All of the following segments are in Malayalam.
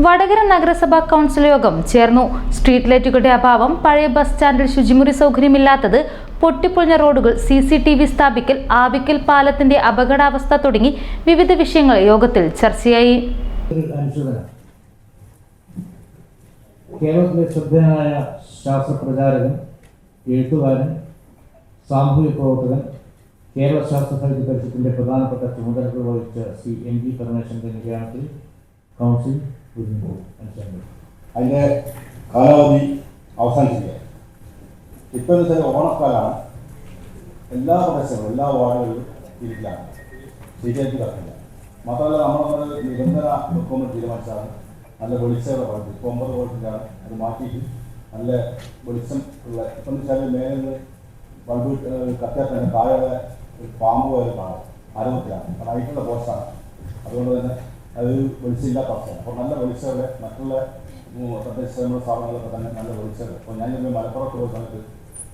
വടകര നഗരസഭാ കൗൺസിൽ യോഗം ചേർന്നു. സ്ട്രീറ്റ് ലൈറ്റുകളുടെ അഭാവം, പഴയ ബസ് സ്റ്റാൻഡിൽ ശുചിമുറി സൗകര്യമില്ലാത്തത്, പൊട്ടിപ്പൊളിഞ്ഞ റോഡുകൾ, CCTV സ്ഥാപിക്കൽ, ആവിക്കൽ പാലത്തിന്റെ അപകടാവസ്ഥ തുടങ്ങി വിവിധ വിഷയങ്ങൾ യോഗത്തിൽ ചർച്ചയായി. കേരളത്തിലെ ശ്രദ്ധേയനായ ശാസ്ത്രപ്രചാരകൻ, എഴുത്തുകാരൻ, സാമൂഹിക പ്രവർത്തകൻ, കേരള ശാസ്ത്ര സാഹിത്യ പരിഷത്തിന്റെ പ്രധാനപ്പെട്ട ചുമതലകൾ വഹിച്ച ശ്രീ MG പരമേശ്വരന്റെ നിര്യാണത്തിൽ കൗൺസിൽ അതിൻ്റെ കാലാവധി അവസാനിച്ചില്ല. ഇപ്പോൾ എന്ന് വെച്ചാൽ ഓണക്കാലമാണ്. എല്ലാ പ്രദേശങ്ങളും എല്ലാ വാർഡുകളിലും ഇരുട്ടിലാണ്, ശരിയായിട്ട് കിടക്കില്ല. മാത്രമല്ല നമ്മൾ നിരന്തര ഡോക്യുമെന്റ് തീരുമാനിച്ചാണ് നല്ല വെളിച്ചമുള്ള വോൾട്ട്. ഇപ്പോൾ 9 വോൾട്ടിലാണ്, അത് മാറ്റിയിട്ട് നല്ല വെളിച്ചം ഉള്ള. ഇപ്പം എന്ന് വെച്ചാൽ മേലെ ബൾബ് കത്തിയാൽ തന്നെ താഴെ ഒരു പാമ്പ് വരെ കാണാം, ആരോഗ്യത്തിലാണ്. അത് ഹൈറ്റുള്ള പോസ്റ്റാണ്, അതുകൊണ്ട് തന്നെ അത് വെളിച്ചമില്ലാത്ത അവസ്ഥയാണ്. അപ്പോൾ നല്ല വെളിച്ചമുള്ള മറ്റുള്ള തദ്ദേശ സ്ഥാപനങ്ങളൊക്കെ തന്നെ നല്ല വെളിച്ചമുള്ള. അപ്പോൾ ഞാൻ മലപ്പുറത്ത് പോയ സമയത്ത്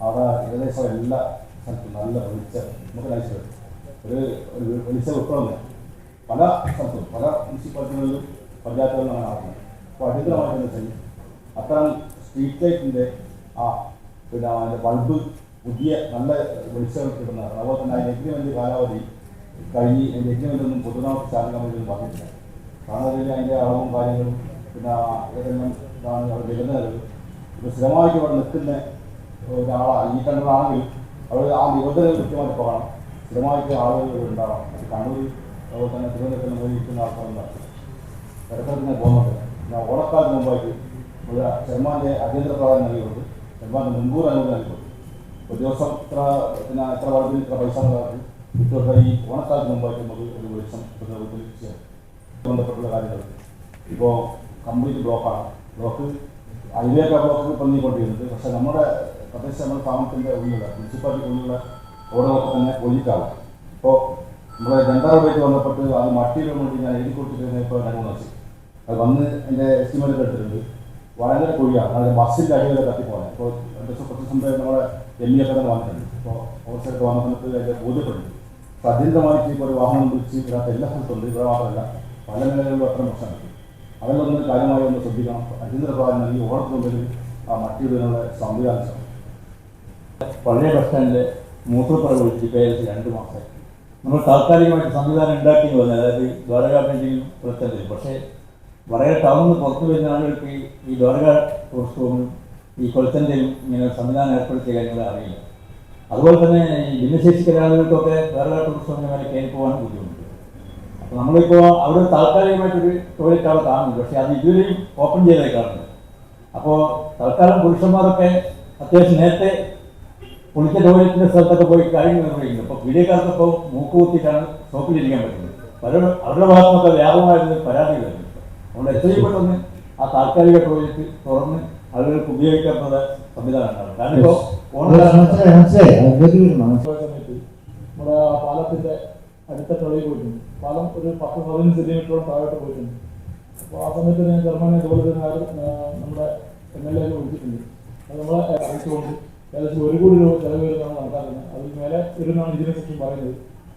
അവിടെ ഏകദേശം എല്ലാ സ്ഥലത്തും നല്ല വെളിച്ചം നമുക്ക് നയിച്ചത് ഒരു വെളിച്ച വിപ്ലവം പല സ്ഥലത്തും പല മുനിസിപ്പാലിറ്റികളിലും പഞ്ചായത്തുകളിലാണ് നടക്കുന്നത്. അപ്പോൾ അടിയന്തരമായിട്ടെന്ന് വെച്ചാൽ അത്തരം സ്ട്രീറ്റ് ലൈറ്റിൻ്റെ പിന്നെ അതിൻ്റെ ബൾബ് പുതിയ നല്ല വെളിച്ചം കിട്ടുന്നതാണ്. അതുപോലെ തന്നെ അതിൻ്റെ എഗ്രിമെൻ്റ് കാലാവധി കഴിഞ്ഞ് അതിൻ്റെ എഗ്രിമെൻ്റൊന്നും പൊതുനാമത്തെ സ്റ്റാൻഡിംഗ് കമ്മിറ്റിയൊന്നും പറഞ്ഞിട്ടില്ല. കാരണം അതിൻ്റെ അളവും കാര്യങ്ങളും പിന്നെ ഏതെല്ലാം ഇതാണ് അവിടെ നിബന്ധനകൾ. ഇപ്പോൾ സ്ഥിരമായിട്ട് ഇവിടെ നിൽക്കുന്ന ഒരാളാണ് ഈ കണ്ടതാണെങ്കിൽ അവർ ആ നിബന്ധനകൾ കൃത്യമായിട്ട് പോകണം. സ്ഥിരമായിട്ട് ആളുകൾ ഉണ്ടാവണം. കണ്ണൂർ അതുപോലെ തന്നെ തിരുവനന്തപുരത്ത് പോയി ഇരിക്കുന്ന ആൾക്കാരുണ്ടാവും. ഇടത്തരത്തിന് പോകുന്നുണ്ട്. പിന്നെ ഓണക്കാലത്തിന് മുമ്പായിട്ട് ഒരു ചെയർമാൻ്റെ അടിയന്തര പ്രാധാന്യം നൽകിയിട്ടുണ്ട്. ചെയർമാൻ്റെ മുൻകൂർ അനുമതി നൽകിയിട്ടുണ്ട്. ഒരു ദിവസം ഇത്ര വളർത്തി ഇത്ര പൈസ ഇതൊക്കെ ഈ ഓണക്കാലത്തിന് മുമ്പായിട്ട് നമുക്ക് ഒരു വെളിച്ചം പൊതുവത്തിൽ ചെയ്യാം. ബന്ധപ്പെട്ടുള്ള കാര്യങ്ങൾ ഇപ്പോൾ കംപ്ലീറ്റ് ബ്ലോക്കാണ്. ബ്ലോക്ക് അതിലേക്ക് ബ്ലോക്ക് പണിക്കൊണ്ടിരുന്നത്. പക്ഷേ നമ്മുടെ സ്ഥാപനത്തിൻ്റെ ഉള്ളിലുള്ള മുനിസിപ്പാലിറ്റി ഉള്ളിലുള്ള റോഡുകളൊക്കെ തന്നെ ഒഴിക്കാണ്. ഇപ്പോൾ നമ്മുടെ ജനതാ റോഡായിട്ട് ബന്ധപ്പെട്ട് അത് മട്ടിയിലും വേണ്ടി ഞാൻ എഴുതി കൊടുത്തിരുന്നത് ഇപ്പോൾ 2-3 വർഷം അത് വന്ന് എൻ്റെ എസ്റ്റിമേറ്റ് എടുത്തിട്ടുണ്ട്. വളരെ കുഴിയാണ്, അതായത് ബസ്സിൻ്റെ അടിയിൽ കത്തിപ്പോകാൻ. ഇപ്പോൾ 2 ദിവസം നമ്മുടെ ME ഒക്കെ തന്നെ വന്നിട്ടുണ്ട്. ഇപ്പോൾ ഓവർസൈറ്റ് വന്ന സമയത്ത് അതിൻ്റെ ബോധ്യപ്പെടുന്നു. അപ്പോൾ അത്യന്തമായിട്ട് ഇപ്പോൾ ഒരു വാഹനം വിളിച്ച് ഇതിനകത്ത് എല്ലാ സ്ഥലത്തുണ്ട്. ഇവിടെ മാത്രമല്ല പല നിലകളിലും അത്ര പ്രശ്നമുണ്ട്. അതിലൊന്ന് കാര്യമായി ഒന്ന് ശ്രദ്ധിക്കണം. അടിയന്തര പ്രാധാന്യം നൽകി ഓണത്തിന് മുമ്പിൽ ആ മറ്റിയിടുന്നുള്ള സംവിധാനം. പഴയ ബസ് സ്റ്റാൻഡിലെ മൂത്രപ്പുറ വിളിച്ച് ഏകദേശം 2 മാസമായി നമ്മൾ താൽക്കാലികമായിട്ട് സംവിധാനം ഉണ്ടാക്കിയെന്ന് പറഞ്ഞാൽ, അതായത് ദ്വാരക പെയിൻറ്റിങ്ങും പുറത്തെന്തെങ്കിലും. പക്ഷേ വളരെ ടൗണിൽ പുറത്തു വരുന്ന ആളുകൾക്ക് ഈ ദ്വാരക ടൂറിസ്റ്റ് ഹോമിലും ഈ കൊളത്തൻ്റെയും ഇങ്ങനെ സംവിധാനം ഏർപ്പെടുത്തിയ കാര്യങ്ങൾ അറിയില്ല. അതുപോലെ തന്നെ ഈ ഭിന്നശേഷിക്കുന്ന ആളുകൾക്കൊക്കെ ദ്വാരക ടൂറിസ്റ്റ് ഹോമിന് മേലെ കയറി പോകാൻ ബുദ്ധിമുട്ടുണ്ട്. അപ്പോൾ നമ്മളിപ്പോൾ അവിടെ താൽക്കാലികമായിട്ടൊരു ടോയ്ലറ്റ് അവിടെ കാണുന്നുണ്ട്, പക്ഷേ അത് ഇതുവരെയും ഓപ്പൺ ചെയ്തായി കാണുന്നത്. അപ്പോൾ തൽക്കാലം പുരുഷന്മാരൊക്കെ അത്യാവശ്യം നേരത്തെ കുളിച്ച ടോയ്ലറ്റിൻ്റെ സ്ഥലത്തൊക്കെ പോയി കാര്യങ്ങൾ നിർവഹിക്കുന്നത്. അപ്പോൾ വീഡിയോ കാലത്തൊക്കെ മൂക്ക് കുത്തിയിട്ടാണ് ഷോപ്പിലിരിക്കാൻ പറ്റുന്നത്. അവരുടെ ഭാഗത്തൊക്കെ വ്യാപകമായിരുന്ന പരാതികളായിരുന്നു. അതുകൊണ്ട് എത്രയും പെട്ടെന്ന് ആ താൽക്കാലിക ടോയ്ലറ്റ് തുറന്ന് ആളുകൾക്ക് ഉപയോഗിക്കാനുള്ള സംവിധാനം ഉണ്ടാകും. കാരണം ഇപ്പോൾ സമയത്ത് നമ്മുടെ പാലത്തിൻ്റെ അടുത്ത ടോളിൽ പോയിട്ടുണ്ട്. പാലം ഒരു 10-15 സെൻറ്റിമീറ്ററോളം താഴോട്ട് പോയിട്ടുണ്ട്. അപ്പോൾ ആ സമയത്ത് ഞാൻ ചെറുമാനെ ഇതുപോലെ തന്നെ നമ്മുടെ MLA വിളിച്ചിട്ടുണ്ട്. അത് നമ്മളെ അറിയിച്ചുകൊണ്ട് ഏകദേശം 1 കോടി രൂപ ചെലവ് വരുന്നതാണ് നടത്താറുള്ളത്. അതിന് മേലെ ഇരുന്നാണ് എഞ്ചിനീയർ സെക്ഷൻ പറയുന്നത്.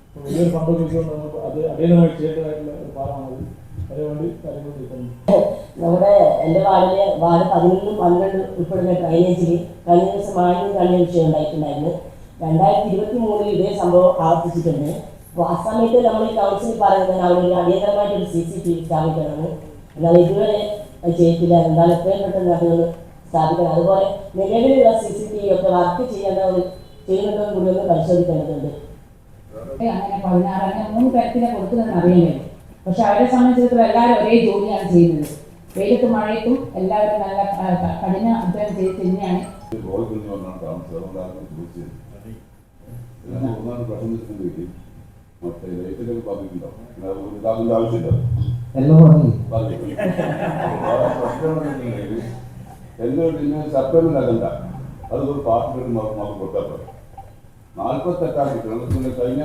അപ്പോൾ വലിയൊരു ഫണ്ട് ഉപയോഗിച്ചുകൊണ്ട് നമുക്ക് അത് അടിയന്തരമായി ചെയ്യേണ്ടതായിട്ടുള്ള ഒരു പാലമാണത്. അതിനുവേണ്ടി കാര്യങ്ങൾ ചെയ്തിട്ടുണ്ട്. നമ്മുടെ എൻ്റെ വാർഡ് 11-12 ഉൾപ്പെടുന്ന ഡ്രൈനേജിൽ കഴിഞ്ഞ ദിവസം മാലിന്യം തള്ളിയ വിഷയം ഉണ്ടായിട്ടുണ്ടായിരുന്നു. 2023 ഇതേ സംഭവം ആവർത്തിച്ചിട്ടുണ്ട്. അപ്പോൾ ആ സമയത്ത് നമ്മൾ ഈ കൗൺസിൽ പറയുന്നത് അവിടെ അടിയന്തരമായിട്ടൊരു CCTV സ്ഥാപിക്കണമെന്ന്. എന്നാൽ ഇതുവരെ ചെയ്തിട്ടില്ല. എന്നാൽ എത്രയും പെട്ടെന്ന് അതുകൾ സ്ഥാപിക്കണം. അതുപോലെ നിലവിലുള്ള CCTV ഒക്കെ വർക്ക് ചെയ്യുന്നുണ്ടോ കൂടി ഒന്ന് പരിശോധിക്കേണ്ടതുണ്ട്. അങ്ങനെ 3 തരത്തിലെ കൊടുക്കുന്നതെന്ന് അറിയുന്നില്ല. പക്ഷെ അവരെ സംബന്ധിച്ചിടത്തോളം എല്ലാവരും ഒരേ ജോലിയാണ് ചെയ്യുന്നത്. വെയിലത്തും മഴയത്തും എല്ലാവരും നല്ല കഠിന അധ്വാനം ചെയ്ത് തന്നെയാണ്. സപ്ലിമെന്റ് അകണ്ട അതൊരു പാർട്ടി കൊടുക്കാത്ത 48 കിട്ടണം. കഴിഞ്ഞ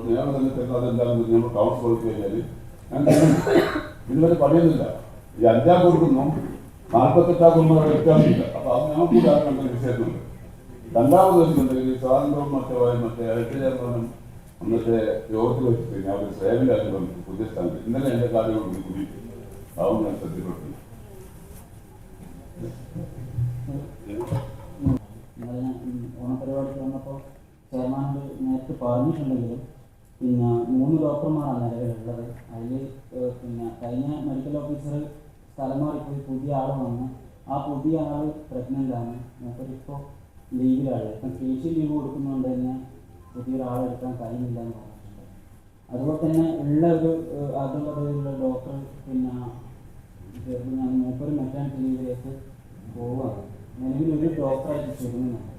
നിയമം തന്നെ അതെന്താണെന്ന് നമ്മൾ കൗൺസിൽ കൊടുത്തു കഴിഞ്ഞാൽ ഞാൻ ഇതുവരെ പറയുന്നില്ല. ഈ 5 കൊടുക്കുന്നു 48 എടുക്കാനില്ല. അപ്പോൾ അത് ഞങ്ങൾക്ക് കൂടി ആർക്കും വിഷയമുണ്ട്. രണ്ടാമത് വെച്ചിട്ടുണ്ടെങ്കിൽ സ്വാതന്ത്ര്യവും മറ്റേ ഐക്യ ചേർന്നാലും അന്നത്തെ യോഗത്തിൽ വെച്ചിട്ട് ഞാൻ ഒരു സേവനമായിട്ട് വന്നു പുതിയ സ്ഥാനത്ത്. ഇന്നലെ എൻ്റെ കാര്യം കൊണ്ട് കൂടിയിട്ട് ആവും ഞാൻ ശ്രദ്ധപ്പെട്ടു. ഓണപരിപാടിക്ക് വന്നപ്പോൾ ചെയർമാനോട് നേരത്തെ പറഞ്ഞിട്ടുണ്ടെങ്കിലും പിന്നെ 3 ഡോക്ടർമാരാണ് നിലവിലുള്ളത്. അതിൽ പിന്നെ കഴിഞ്ഞ മെഡിക്കൽ ഓഫീസർ സ്ഥലം മാറിപ്പോയി പുതിയ ആൾ വന്നു. ആ പുതിയ ആൾ പ്രഗ്നൻ്റാണ്. മൂപ്പരിപ്പോൾ ലീവിലാണ്. ഇപ്പം കേസ് ലീവ് കൊടുക്കുന്നതുകൊണ്ട് തന്നെ പുതിയൊരാളെടുക്കാൻ കഴിയുന്നില്ല എന്ന് പറഞ്ഞിട്ടുണ്ട്. അതുപോലെ തന്നെ ഉള്ള ഒരു അതുള്ള ഡോക്ടർ പിന്നെ മൂപ്പര് മെറ്റേണിറ്റി ലീവിലേക്ക് പോവുകയാണ്. നിലവിലൊരു ഡോക്ടറായിട്ട് ചുരുങ്ങുന്നുണ്ട്.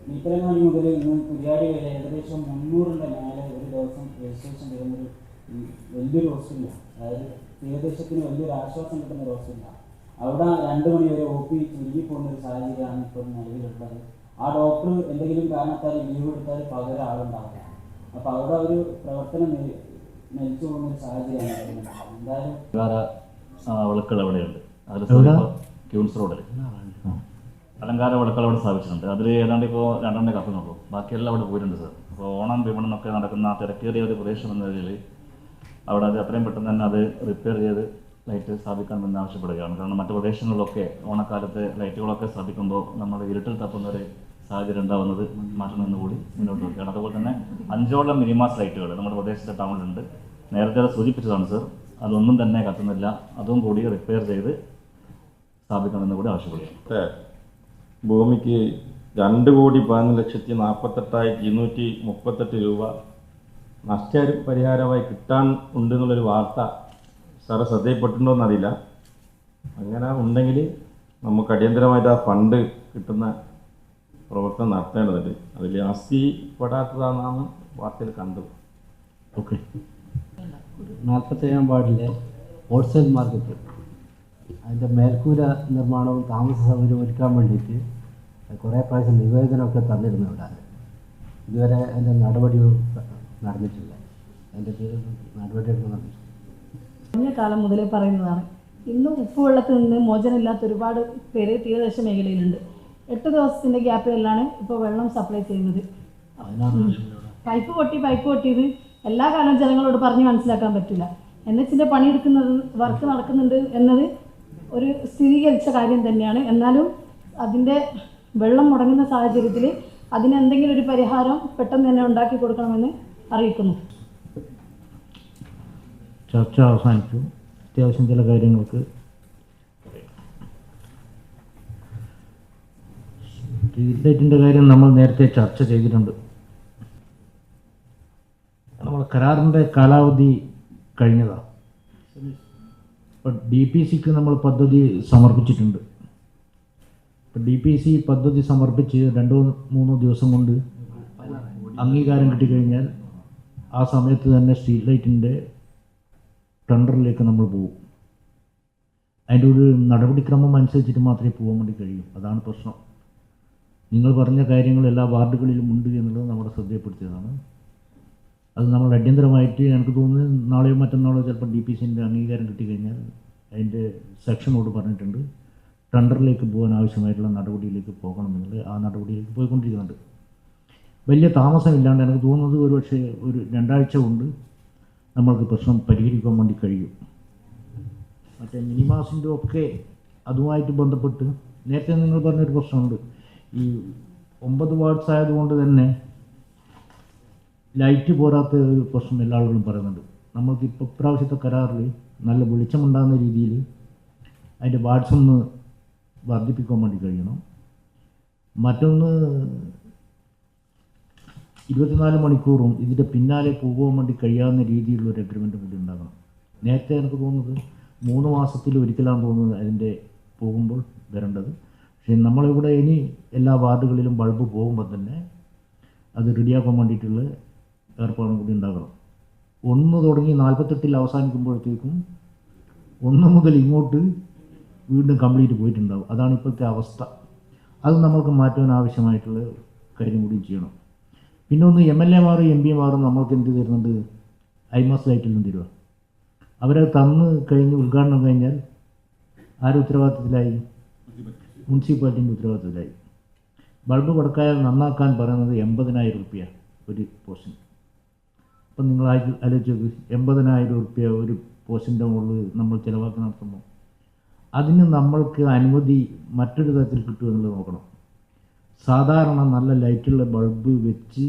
മീത്തലങ്ങാടി മുതൽ ഇന്ന് കുര്യാടി വരെ ഏകദേശം 300ന്റെ മേലെ ഒരു ദിവസം രജിസ്ട്രേഷൻ വരുന്നൊരു വലിയൊരു ഹോസ്പിറ്റലാണ്. അതായത് തീരദേശത്തിന് വലിയൊരു ആശ്വാസം കിട്ടുന്ന ഒരു ഹോസ്പിറ്റലാണ്. അവിടെ 2 മണി വരെ OP ചുരുങ്ങി പോകുന്നൊരു സാഹചര്യമാണ് ഇപ്പോൾ നിലവിലുള്ളത്. ആ ഡോക്ടർ എന്തെങ്കിലും കാരണത്താൽ ലീവ് എടുത്താൽ പകരം ആളുണ്ടാവില്ല. അപ്പോൾ അവിടെ ഒരു പ്രവർത്തനം നിലച്ചു പോകുന്നൊരു സാഹചര്യമാണ്. എന്തായാലും വിളക്കുകൾ അവിടെയുണ്ട്. അതിൽ ക്യൂൻസ് റോഡിൽ അലങ്കാര വിളക്കുകൾ അവിടെ സ്ഥാപിച്ചിട്ടുണ്ട്. അതിൽ ഏതാണ്ട് ഇപ്പോൾ 2 കത്തുന്നുള്ളൂ. ബാക്കിയെല്ലാം അവിടെ പോയിട്ടുണ്ട് സാർ. അപ്പോൾ ഓണം വിപണനമൊക്കെ നടക്കുന്ന തിരക്കേറിയ ഒരു പ്രദേശം എന്ന നിലയിൽ അവിടെ അത് എത്രയും പെട്ടെന്ന് തന്നെ അത് റിപ്പയർ ചെയ്ത് ലൈറ്റ് സ്ഥാപിക്കണമെന്ന് ആവശ്യപ്പെടുകയാണ്. കാരണം മറ്റു പ്രദേശങ്ങളിലൊക്കെ ഓണക്കാലത്ത് ലൈറ്റുകളൊക്കെ സ്ഥാപിക്കുമ്പോൾ നമ്മൾ ഇരുട്ടിൽ തപ്പുന്ന ഒരു സാഹചര്യം ഉണ്ടാകുന്നത് മാറ്റണമെന്ന് കൂടി മുന്നോട്ട് വയ്ക്കുകയാണ്. അതുപോലെ തന്നെ 5ഓളം മിനിമാസ് ലൈറ്റുകൾ നമ്മുടെ പ്രദേശത്തെ ടൗണിലുണ്ട്. നേരത്തെ അത് സൂചിപ്പിച്ചതാണ് സർ. അതൊന്നും തന്നെ കത്തുന്നില്ല. അതും കൂടി റിപ്പയർ ചെയ്ത് സ്ഥാപിക്കണമെന്ന് കൂടി ആവശ്യപ്പെടുകയാണ്. ഭൂമിക്ക് 2,11,48,238 രൂപ നഷ്ടപരിഹാരമായി കിട്ടാൻ ഉണ്ടെന്നുള്ളൊരു വാർത്ത സാറ് ശ്രദ്ധയിൽപ്പെട്ടിട്ടുണ്ടോ എന്നറിയില്ല. അങ്ങനെ ഉണ്ടെങ്കിൽ നമുക്ക് അടിയന്തരമായിട്ട് ആ ഫണ്ട് കിട്ടുന്ന പ്രവർത്തനം നടത്തേണ്ടതുണ്ട്. അതിൽ ആസ്തിപ്പെടാത്തതാണെന്നാണ് വാർത്തയിൽ കണ്ടത്. ഓക്കെ. 47 വാർഡിലെ ഹോൾസെയിൽ മാർക്കറ്റ് അതിൻ്റെ മേൽക്കൂര നിർമ്മാണവും താമസ സൗകര്യം ഒരുക്കാൻ വേണ്ടിയിട്ട് കുറേ പ്രാവശ്യം നിവേദനമൊക്കെ തന്നിരുന്നു. ഇവിടെ ഇതുവരെ അതിൻ്റെ നടപടികൾ നടന്നിട്ടില്ല. അതിൻ്റെ പേര് നടപടിയൊക്കെ നടന്നിട്ടില്ല. കഴിഞ്ഞ കാലം മുതലേ പറയുന്നതാണ്. ഇന്നും ഉപ്പുവെള്ളത്തിൽ നിന്ന് മോചനമില്ലാത്ത ഒരുപാട് പേര് തീരദേശ മേഖലയിലുണ്ട്. 8 ദിവസത്തിൻ്റെ ഗ്യാപ്പിലാണ് ഇപ്പോൾ വെള്ളം സപ്ലൈ ചെയ്യുന്നത്. പൈപ്പ് പൊട്ടിയത് എല്ലാ കാലവും ജനങ്ങളോട് പറഞ്ഞ് മനസ്സിലാക്കാൻ പറ്റില്ല. NHന്റെ പണിയെടുക്കുന്നത് വർക്ക് നടക്കുന്നുണ്ട് എന്നത് ഒരു സ്ഥിരീകരിച്ച കാര്യം തന്നെയാണ്. എന്നാലും അതിൻ്റെ വെള്ളം മുടങ്ങുന്ന സാഹചര്യത്തിൽ അതിനെന്തെങ്കിലും ഒരു പരിഹാരം പെട്ടെന്ന് തന്നെ ഉണ്ടാക്കി കൊടുക്കണമെന്ന് അറിയിക്കുന്നു. ചർച്ച അവസാനിച്ചു. അത്യാവശ്യം ചില കാര്യങ്ങൾക്ക് സ്ട്രീറ്റ് ലൈറ്റിൻ്റെ കാര്യം നമ്മൾ നേരത്തെ ചർച്ച ചെയ്തിട്ടുണ്ട്. നമ്മൾ കരാറിൻ്റെ കാലാവധി കഴിഞ്ഞതാണ്. ഇപ്പം DPCക്ക് നമ്മൾ പദ്ധതി സമർപ്പിച്ചിട്ടുണ്ട്. ഇപ്പം DPC പദ്ധതി സമർപ്പിച്ച് 2-3 ദിവസം കൊണ്ട് അംഗീകാരം കിട്ടിക്കഴിഞ്ഞാൽ ആ സമയത്ത് തന്നെ സ്ട്രീറ്റ് ലൈറ്റിൻ്റെ ടെൻഡറിലേക്ക് നമ്മൾ പോകും. അതിൻ്റെ ഒരു നടപടിക്രമം അനുസരിച്ചിട്ട് മാത്രമേ പോകാൻ വേണ്ടി കഴിയൂ. അതാണ് പ്രശ്നം. നിങ്ങൾ പറഞ്ഞ കാര്യങ്ങൾ എല്ലാ വാർഡുകളിലും ഉണ്ട് എന്നുള്ളത് നമ്മുടെ ശ്രദ്ധയപ്പെടുത്തിയതാണ്. അത് നമ്മൾ അടിയന്തരമായിട്ട് എനിക്ക് തോന്നുന്നു നാളെയോ മറ്റന്നാളോ ചിലപ്പോൾ DPCൻ്റെ അംഗീകാരം കിട്ടിക്കഴിഞ്ഞാൽ അതിൻ്റെ സെക്ഷനോട് പറഞ്ഞിട്ടുണ്ട് ടെൻഡറിലേക്ക് പോകാൻ ആവശ്യമായിട്ടുള്ള നടപടിയിലേക്ക് പോകണമെന്നുള്ളത്. ആ നടപടിയിലേക്ക് പോയിക്കൊണ്ടിരിക്കുന്നുണ്ട്. വലിയ താമസമില്ലാണ്ട് എനിക്ക് തോന്നുന്നത് ഒരുപക്ഷെ ഒരു 2 ആഴ്ച കൊണ്ട് നമ്മൾക്ക് പ്രശ്നം പരിഹരിക്കാൻ വേണ്ടി കഴിയും. മറ്റേ മിനിമാസിൻ്റെ ഒക്കെ അതുമായിട്ട് ബന്ധപ്പെട്ട് നേരത്തെ നിങ്ങൾ പറഞ്ഞൊരു പ്രശ്നമുണ്ട്. ഈ 9 വാർഡ്സ് ആയതുകൊണ്ട് തന്നെ ലൈറ്റ് പോരാത്ത ഒരു പ്രശ്നം എല്ലാ ആളുകളും പറയുന്നുണ്ട്. നമ്മൾക്ക് ഇപ്പോൾ ഇപ്രാവശ്യത്തെ കരാറിൽ നല്ല വെളിച്ചമുണ്ടാകുന്ന രീതിയിൽ അതിൻ്റെ വാർഡ്സ് ഒന്ന് വർദ്ധിപ്പിക്കാൻ വേണ്ടി കഴിയണം. മറ്റൊന്ന് 24 മണിക്കൂറും ഇതിൻ്റെ പിന്നാലെ പോകാൻ വേണ്ടി കഴിയാവുന്ന രീതിയിലുള്ള ഒരു അഗ്രിമെൻ്റ് കൂടി ഉണ്ടാകണം. നേരത്തെ എനിക്ക് തോന്നുന്നത് 3 മാസത്തിൽ ഒരിക്കലാണ് തോന്നുന്നത് അതിൻ്റെ പോകുമ്പോൾ വരേണ്ടത്. പക്ഷേ നമ്മളിവിടെ ഇനി എല്ലാ വാർഡുകളിലും ബൾബ് പോകുമ്പോൾ തന്നെ അത് റെഡിയാക്കാൻ വേണ്ടിയിട്ടുള്ള ഏർപ്പാടും കൂടി ഉണ്ടാകണം. 1 തുടങ്ങി 48 അവസാനിക്കുമ്പോഴത്തേക്കും 1 മുതൽ ഇങ്ങോട്ട് വീണ്ടും കംപ്ലീറ്റ് പോയിട്ടുണ്ടാകും. അതാണ് ഇപ്പോഴത്തെ അവസ്ഥ. അത് നമ്മൾക്ക് മാറ്റാൻ ആവശ്യമായിട്ടുള്ള കാര്യം കൂടി ചെയ്യണം. പിന്നെ ഒന്ന് MLA-മാരും MP-മാരും നമ്മൾക്ക് എന്ത് തരുന്നുണ്ട്? IMAS ലൈറ്റിലും തരുക. അവരത് തന്ന് കഴിഞ്ഞ് ഉദ്ഘാടനം കഴിഞ്ഞാൽ ആരുടെ ഉത്തരവാദിത്തത്തിലായി? മുനിസിപ്പാലിറ്റിൻ്റെ ഉത്തരവാദിത്തത്തിലായി. ബൾബ് കൊടുക്കാൻ നന്നാക്കാൻ പറയുന്നത് 80,000 റുപ്യ ഒരു പോസ്റ്റിന്. അപ്പം നിങ്ങൾ ആലോചിച്ച് നോക്ക്, 80,000 റുപ്യ ഒരു പോസ്റ്റിൻ്റെ മുകളിൽ നമ്മൾ ചിലവാക്കി നടത്തുമ്പോൾ അതിന് നമ്മൾക്ക് അനുമതി മറ്റൊരു തരത്തിൽ കിട്ടുമെന്നുള്ളത് നോക്കണം. സാധാരണ നല്ല ലൈറ്റുള്ള ബൾബ് വെച്ച്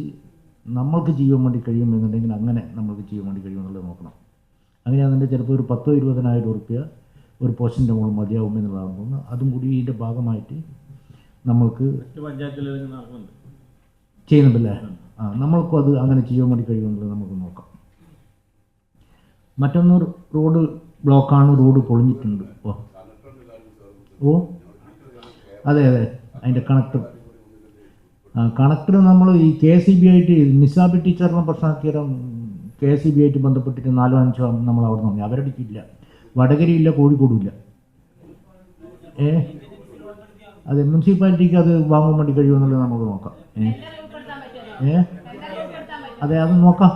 നമ്മൾക്ക് ചെയ്യാൻ വേണ്ടി കഴിയുമെന്നുണ്ടെങ്കിൽ അങ്ങനെ നമ്മൾക്ക് ചെയ്യാൻ വേണ്ടി കഴിയുമെന്നുള്ളത് നോക്കണം. അങ്ങനെയാണെന്നുണ്ടെങ്കിൽ ചിലപ്പോൾ ഒരു 10,000-20,000 റുപ്യ ഒരു പോസ്റ്റിൻ്റെ മുകളിൽ മതിയാവുമെന്നുള്ളതാണ് തോന്നുന്നത്. അതും കൂടി ഇതിൻ്റെ ഭാഗമായിട്ട് നമ്മൾക്ക് ചെയ്യുന്നുണ്ടല്ലേ? നമ്മൾക്കും അത് അങ്ങനെ ചെയ്യാൻ വേണ്ടി കഴിയുമെന്നുള്ളത് നമുക്ക് നോക്കാം. മറ്റൊന്ന് റോഡ് ബ്ലോക്കാണ്, റോഡ് പൊളിഞ്ഞിട്ടുണ്ട്. ഓ അതെ അതിൻ്റെ കണക്ടർ നമ്മൾ ഈ KCB ആയിട്ട് നിസാബി ടീച്ചറിനെ പ്രശ്നമാക്കിയാലും KCB ആയിട്ട് ബന്ധപ്പെട്ടിട്ട് 4-5 നമ്മൾ അവിടെ നിന്ന് അവരുടെ ഇല്ല, വടകരയില്ല, കോഴിക്കോടുമില്ല. അത് മുനിസിപ്പാലിറ്റിക്ക് അത് വാങ്ങാൻ വേണ്ടി കഴിയുമെന്നുള്ളത് നമുക്ക് നോക്കാം. അതെ അത് നോക്കാം.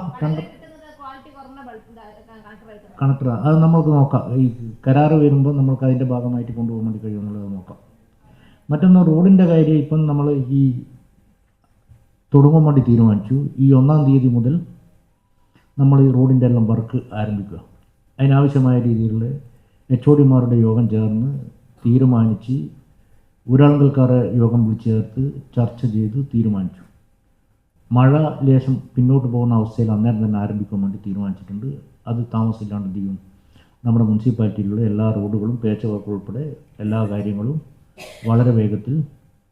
കണക്ടർ അത് നമ്മൾക്ക് നോക്കാം. ഈ കരാറ് വരുമ്പോൾ നമ്മൾക്ക് അതിൻ്റെ ഭാഗമായിട്ട് കൊണ്ടുപോകാൻ വേണ്ടി കഴിയുമെന്നുള്ളത് നോക്കാം. മറ്റൊന്ന് റോഡിൻ്റെ കാര്യം ഇപ്പം നമ്മൾ ഈ തുടങ്ങാൻ വേണ്ടി തീരുമാനിച്ചു. ഈ 1-ാം തീയതി മുതൽ നമ്മൾ ഈ റോഡിൻ്റെ എല്ലാം വർക്ക് ആരംഭിക്കുക. അതിനാവശ്യമായ രീതിയിലുള്ള HOD-മാരുടെ യോഗം ചേർന്ന് തീരുമാനിച്ച് ഊരാളുകൾക്കാരെ യോഗം വിളിച്ചു ചേർത്ത് ചർച്ച ചെയ്ത് തീരുമാനിച്ചു. മഴ ലേശം പിന്നോട്ട് പോകുന്ന അവസ്ഥയിൽ അന്നേരം തന്നെ ആരംഭിക്കാൻ വേണ്ടി തീരുമാനിച്ചിട്ടുണ്ട്. അത് താമസമില്ലാണ്ട് എന്ത് ചെയ്യും, നമ്മുടെ മുനിസിപ്പാലിറ്റിയിലുള്ള എല്ലാ റോഡുകളും പേച്ച് വർക്ക് ഉൾപ്പെടെ എല്ലാ കാര്യങ്ങളും വളരെ വേഗത്തിൽ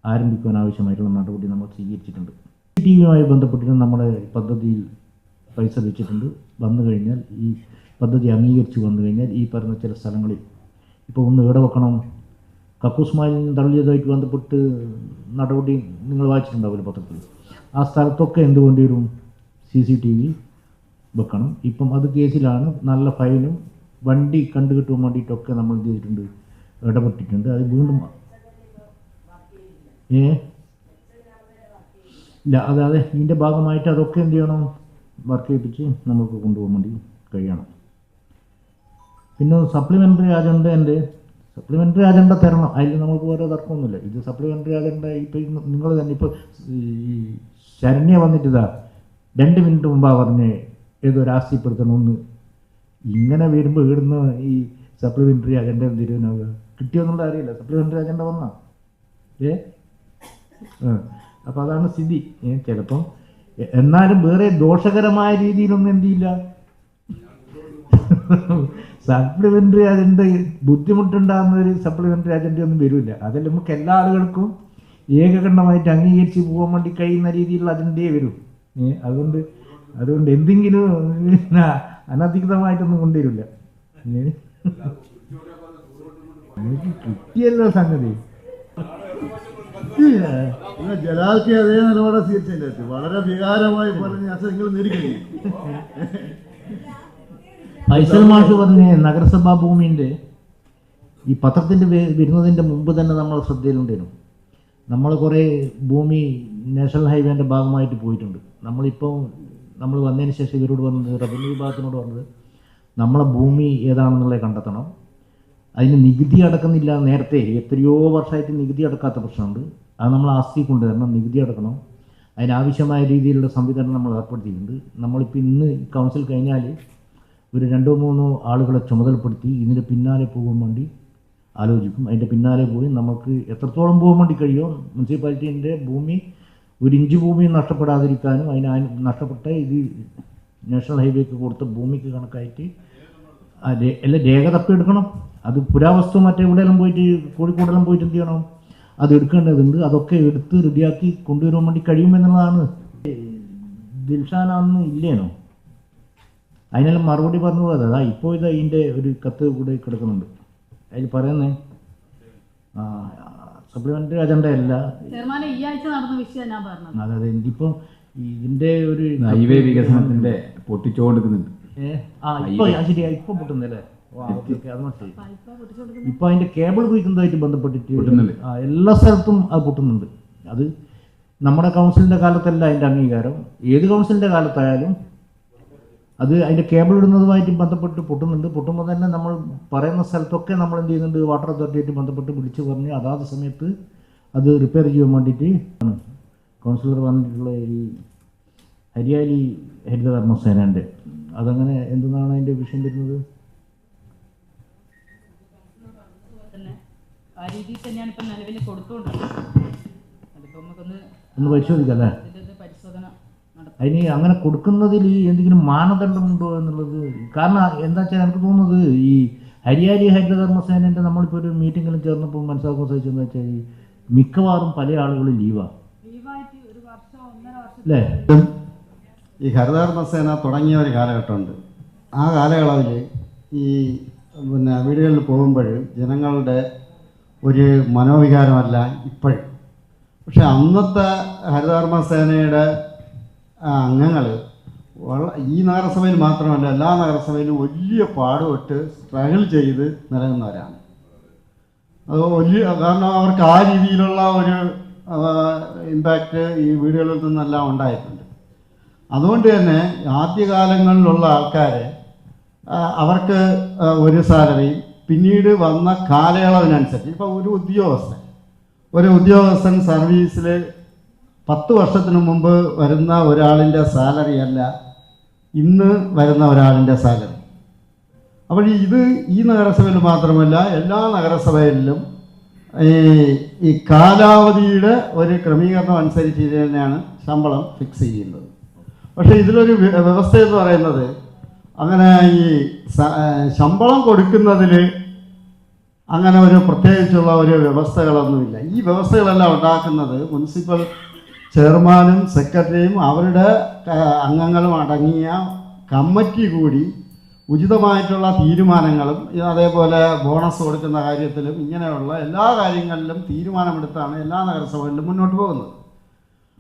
ആരംഭിക്കുവാൻ ആവശ്യമായിട്ടുള്ള നടപടി നമ്മൾ സ്വീകരിച്ചിട്ടുണ്ട്. CCTV-യുമായി ബന്ധപ്പെട്ടിട്ട് നമ്മുടെ പദ്ധതിയിൽ പൈസ വെച്ചിട്ടുണ്ട്. വന്നു കഴിഞ്ഞാൽ ഈ പദ്ധതി അംഗീകരിച്ച് വന്നു കഴിഞ്ഞാൽ ഈ പറഞ്ഞ ചില സ്ഥലങ്ങളിൽ ഇപ്പോൾ ഒന്ന് എവിടെ വെക്കണം, കക്കൂസ് മാലിന്യം തള്ളിയതുമായിട്ട് ബന്ധപ്പെട്ട് നടപടി നിങ്ങൾ വായിച്ചിട്ടുണ്ടാവില്ല പത്രത്തിൽ. ആ സ്ഥലത്തൊക്കെ എന്ത് വേണ്ടി വരും, CCTV വെക്കണം. ഇപ്പം അത് കേസിലാണ്. നല്ല ഫൈനും വണ്ടി കണ്ടുകിട്ടുവാൻ വേണ്ടിയിട്ടൊക്കെ നമ്മൾ എന്ത് ചെയ്തിട്ടുണ്ട്, ഇടപെട്ടിട്ടുണ്ട്. അത് വീണ്ടും ഇല്ല അതായത് ഇതിൻ്റെ ഭാഗമായിട്ട് അതൊക്കെ എന്ത് ചെയ്യണം, വർക്ക് ചെയ്യിപ്പിച്ച് നമുക്ക് കൊണ്ടുപോകാൻ വേണ്ടി കഴിയണം. പിന്നെ സപ്ലിമെൻ്ററി അജണ്ട തരണം. അതിൽ നമുക്ക് വേറെ തർക്കമൊന്നുമില്ല. ഇത് സപ്ലിമെൻ്ററി അജണ്ട ഇപ്പോൾ നിങ്ങൾ തന്നെ ഇപ്പോൾ ഈ ശരണ്യ വന്നിട്ടിതാ 2 മിനിറ്റ് മുമ്പാണ് പറഞ്ഞ് ഏതോ രാഷ്ട്രീയപ്പെടുത്തണമെന്ന്. ഇങ്ങനെ വരുമ്പോൾ ഇവിടുന്ന് ഈ സപ്ലിമെൻ്ററി അജണ്ട എന്തിരുന്നാവുക, കിട്ടിയോന്നുള്ള അറിയില്ല. സപ്ലിമെൻ്ററി അജണ്ട വന്നാ അപ്പോൾ അതാണ് സ്ഥിതി. ചിലപ്പം എന്നാലും വേറെ ദോഷകരമായ രീതിയിലൊന്നും എന്തില്ല, സപ്ലിമെൻ്ററി അജണ്ട ബുദ്ധിമുട്ടുണ്ടാകുന്ന ഒരു സപ്ലിമെൻ്ററി അജണ്ടയൊന്നും വരില്ല. അതിൽ നമുക്ക് എല്ലാ ആളുകൾക്കും ഏകകണ്ഠമായിട്ട് അംഗീകരിച്ച് പോകാൻ വേണ്ടി കഴിയുന്ന രീതിയിലുള്ള അജണ്ടയെ വരും. അതുകൊണ്ട് എന്തെങ്കിലും അനധികൃതമായിട്ടൊന്നും കൊണ്ടുവരില്ല. കിട്ടിയല്ലോ സംഗതി. ജലാൽക്ക് അതേ നിലപാട് സ്വീകരിച്ചു. വളരെ വികാരമായി പറഞ്ഞ് നിങ്ങൾ നേടിക്കഴിഞ്ഞു. ഫൈസൽ മാഷ് പറഞ്ഞ നഗരസഭാ ഭൂമിൻ്റെ ഈ പത്രത്തിൻ്റെ വരുന്നതിൻ്റെ മുമ്പ് തന്നെ നമ്മൾ ശ്രദ്ധയിലുണ്ടായിരുന്നു. നമ്മൾ കുറേ ഭൂമി നാഷണൽ ഹൈവേൻ്റെ ഭാഗമായിട്ട് പോയിട്ടുണ്ട്. നമ്മൾ വന്നതിന് ശേഷം ഇവരോട് പറഞ്ഞത്, റവന്യൂ വിഭാഗത്തിനോട് പറഞ്ഞത്, നമ്മളെ ഭൂമി ഏതാണെന്നുള്ളത് കണ്ടെത്തണം. അതിന് നികുതി അടക്കുന്നില്ല. നേരത്തെ എത്രയോ വർഷമായിട്ട് നികുതി അടക്കാത്ത പ്രശ്നമുണ്ട്. അത് നമ്മൾ ആസ്തി കൊണ്ടുവരണം, നികുതി അടക്കണം. അതിനാവശ്യമായ രീതിയിലുള്ള സംവിധാനം നമ്മൾ ഏർപ്പെടുത്തിയിട്ടുണ്ട്. നമ്മളിപ്പോൾ ഇന്ന് കൗൺസിൽ കഴിഞ്ഞാൽ ഒരു 2-3 ആളുകളെ ചുമതലപ്പെടുത്തി ഇതിന് പിന്നാലെ പോകാൻ വേണ്ടി ആലോചിക്കും. അതിൻ്റെ പിന്നാലെ പോയി നമുക്ക് എത്രത്തോളം പോകാൻ വേണ്ടി കഴിയുമോ, മുനിസിപ്പാലിറ്റീൻ്റെ ഭൂമി 1 ഇഞ്ച് ഭൂമി നഷ്ടപ്പെടാതിരിക്കാനും നഷ്ടപ്പെട്ട ഇത് നാഷണൽ ഹൈവേക്ക് കൊടുത്ത ഭൂമിക്ക് കണക്കായിട്ട് എല്ലാം രേഖ തപ്പിയെടുക്കണം. അത് പുരാവസ്തു മറ്റെവിടെയെല്ലാം പോയിട്ട് കോഴിക്കോടെല്ലാം പോയിട്ട് എന്ത് ചെയ്യണം, അത് എടുക്കേണ്ടതുണ്ട്. അതൊക്കെ എടുത്ത് റെഡിയാക്കി കൊണ്ടുവരാൻ വേണ്ടി കഴിയുമെന്നുള്ളതാണ്. ദിൽഷാനൊന്നും ഇല്ലേനോ, അതിനെല്ലാം മറുപടി പറഞ്ഞു പോയത്. അതാ ഇപ്പോൾ ഇതിൻ്റെ ഒരു കത്ത് കൂടെ കിടക്കുന്നുണ്ട്. അതിൽ പറയുന്നേ സപ്ലിമെൻ്ററി അജണ്ട അല്ല. അതെ എനിക്കിപ്പോൾ ഇതിൻ്റെ ഒരു ഹൈവേ വികസനത്തിൻ്റെ പൊട്ടിച്ചുകൊണ്ടിരിക്കുന്നുണ്ട്. ശരിയാ, ഇപ്പോൾ പൊട്ടുന്നല്ലേ? അത് മനസ്സിലായി. ഇപ്പോൾ അതിൻ്റെ കേബിൾ കുഴിക്കുന്നതായിട്ട് ബന്ധപ്പെട്ടിട്ട് എല്ലാ സ്ഥലത്തും അത് പൊട്ടുന്നുണ്ട്. അത് നമ്മുടെ കൗൺസിലിൻ്റെ കാലത്തല്ല അതിൻ്റെ അംഗീകാരം. ഏത് കൗൺസിലിൻ്റെ കാലത്തായാലും അത് അതിൻ്റെ കേബിൾ ഇടുന്നതുമായിട്ട് ബന്ധപ്പെട്ട് പൊട്ടുന്നുണ്ട്. പൊട്ടുമ്പോൾ തന്നെ നമ്മൾ പറയുന്ന സ്ഥലത്തൊക്കെ നമ്മൾ എന്ത് ചെയ്യുന്നുണ്ട്, വാട്ടർ അതോറിറ്റിയായിട്ട് ബന്ധപ്പെട്ട് വിളിച്ച് പറഞ്ഞ് അതാത് സമയത്ത് അത് റിപ്പയർ ചെയ്യാൻ വേണ്ടിയിട്ട് കൗൺസിലർ വന്നിട്ടുള്ള ഈ ഹരിയാലി ഹരിതകർമ്മസേനൻ്റെ അതങ്ങനെ എന്തെന്നാണ് അതിൻ്റെ വിഷയം വരുന്നത്? ആ രീതിയിൽ തന്നെയാണ് ഇപ്പം നിലവിൽ കൊടുത്തുകൊണ്ടിരുന്നത്. അതിപ്പോൾ ഒന്ന് പരിശോധിക്കാം അല്ലേ? പരിശോധന അതിന് അങ്ങനെ കൊടുക്കുന്നതിൽ എന്തെങ്കിലും മാനദണ്ഡമുണ്ടോ എന്നുള്ളത്. കാരണം എന്താ വെച്ചാൽ എനിക്ക് തോന്നുന്നത് ഈ ഹരിയാലി ഹരിതകർമ്മസേനൻ്റെ നമ്മളിപ്പോൾ ഒരു മീറ്റിങ്ങിലും ചേർന്നപ്പോൾ മനസ്സിലാക്കാൻ സാധിച്ചതെന്ന് വെച്ചാൽ മിക്കവാറും പല ആളുകളും ലീവാണ് അല്ലേ? ഈ ഹരിതകർമ്മസേന തുടങ്ങിയ ഒരു കാലഘട്ടമുണ്ട്. ആ കാലയളവിൽ ഈ വീടുകളിൽ പോകുമ്പോൾ ജനങ്ങളുടെ ഒരു മനോവികാരമല്ല ഇപ്പോഴും. പക്ഷെ അന്നത്തെ ഹരിതകർമ്മസേനയുടെ അംഗങ്ങൾ ഈ നഗരസഭയിൽ മാത്രമല്ല എല്ലാ നഗരസഭയിലും വലിയ പാടുപെട്ട് സ്ട്രഗിൾ ചെയ്ത് നിലനിന്നവരാണ്. അത് വലിയ കാരണം അവർക്ക് ആ രീതിയിലുള്ള ഒരു ഇമ്പാക്റ്റ് ഈ വീടുകളിൽ നിന്നെല്ലാം ഉണ്ടായിട്ടുണ്ട്. അതുകൊണ്ട് തന്നെ ആദ്യകാലങ്ങളിലുള്ള ആൾക്കാരെ അവർക്ക് ഒരു സാലറി, പിന്നീട് വന്ന കാലയളവിനനുസരിച്ച് ഇപ്പോൾ ഒരു ഉദ്യോഗസ്ഥൻ സർവീസിൽ 10 വർഷത്തിന് മുമ്പ് വരുന്ന ഒരാളിൻ്റെ സാലറി അല്ല ഇന്ന് വരുന്ന ഒരാളിൻ്റെ സാലറി. അപ്പോൾ ഈ നഗരസഭയിൽ മാത്രമല്ല എല്ലാ നഗരസഭയിലും ഈ കാലാവധിയുടെ ഒരു ക്രമീകരണം അനുസരിച്ച് തന്നെയാണ് ശമ്പളം ഫിക്സ് ചെയ്യുന്നത്. പക്ഷേ ഇതിലൊരു വ്യവസ്ഥ എന്ന് പറയുന്നത് അങ്ങനെ ഈ ശമ്പളം കൊടുക്കുന്നതിൽ അങ്ങനെ ഒരു പ്രത്യേകിച്ചുള്ള ഒരു വ്യവസ്ഥകളൊന്നുമില്ല. ഈ വ്യവസ്ഥകളെല്ലാം ഉണ്ടാക്കുന്നത് മുനിസിപ്പൽ ചെയർമാനും സെക്രട്ടറിയും അവരുടെ അംഗങ്ങളും അടങ്ങിയ കമ്മിറ്റി കൂടി ഉചിതമായിട്ടുള്ള തീരുമാനങ്ങളും അതേപോലെ ബോണസ് കൊടുക്കുന്ന കാര്യത്തിലും ഇങ്ങനെയുള്ള എല്ലാ കാര്യങ്ങളിലും തീരുമാനമെടുത്താണ് എല്ലാ നഗരസഭകളിലും മുന്നോട്ട് പോകുന്നത്.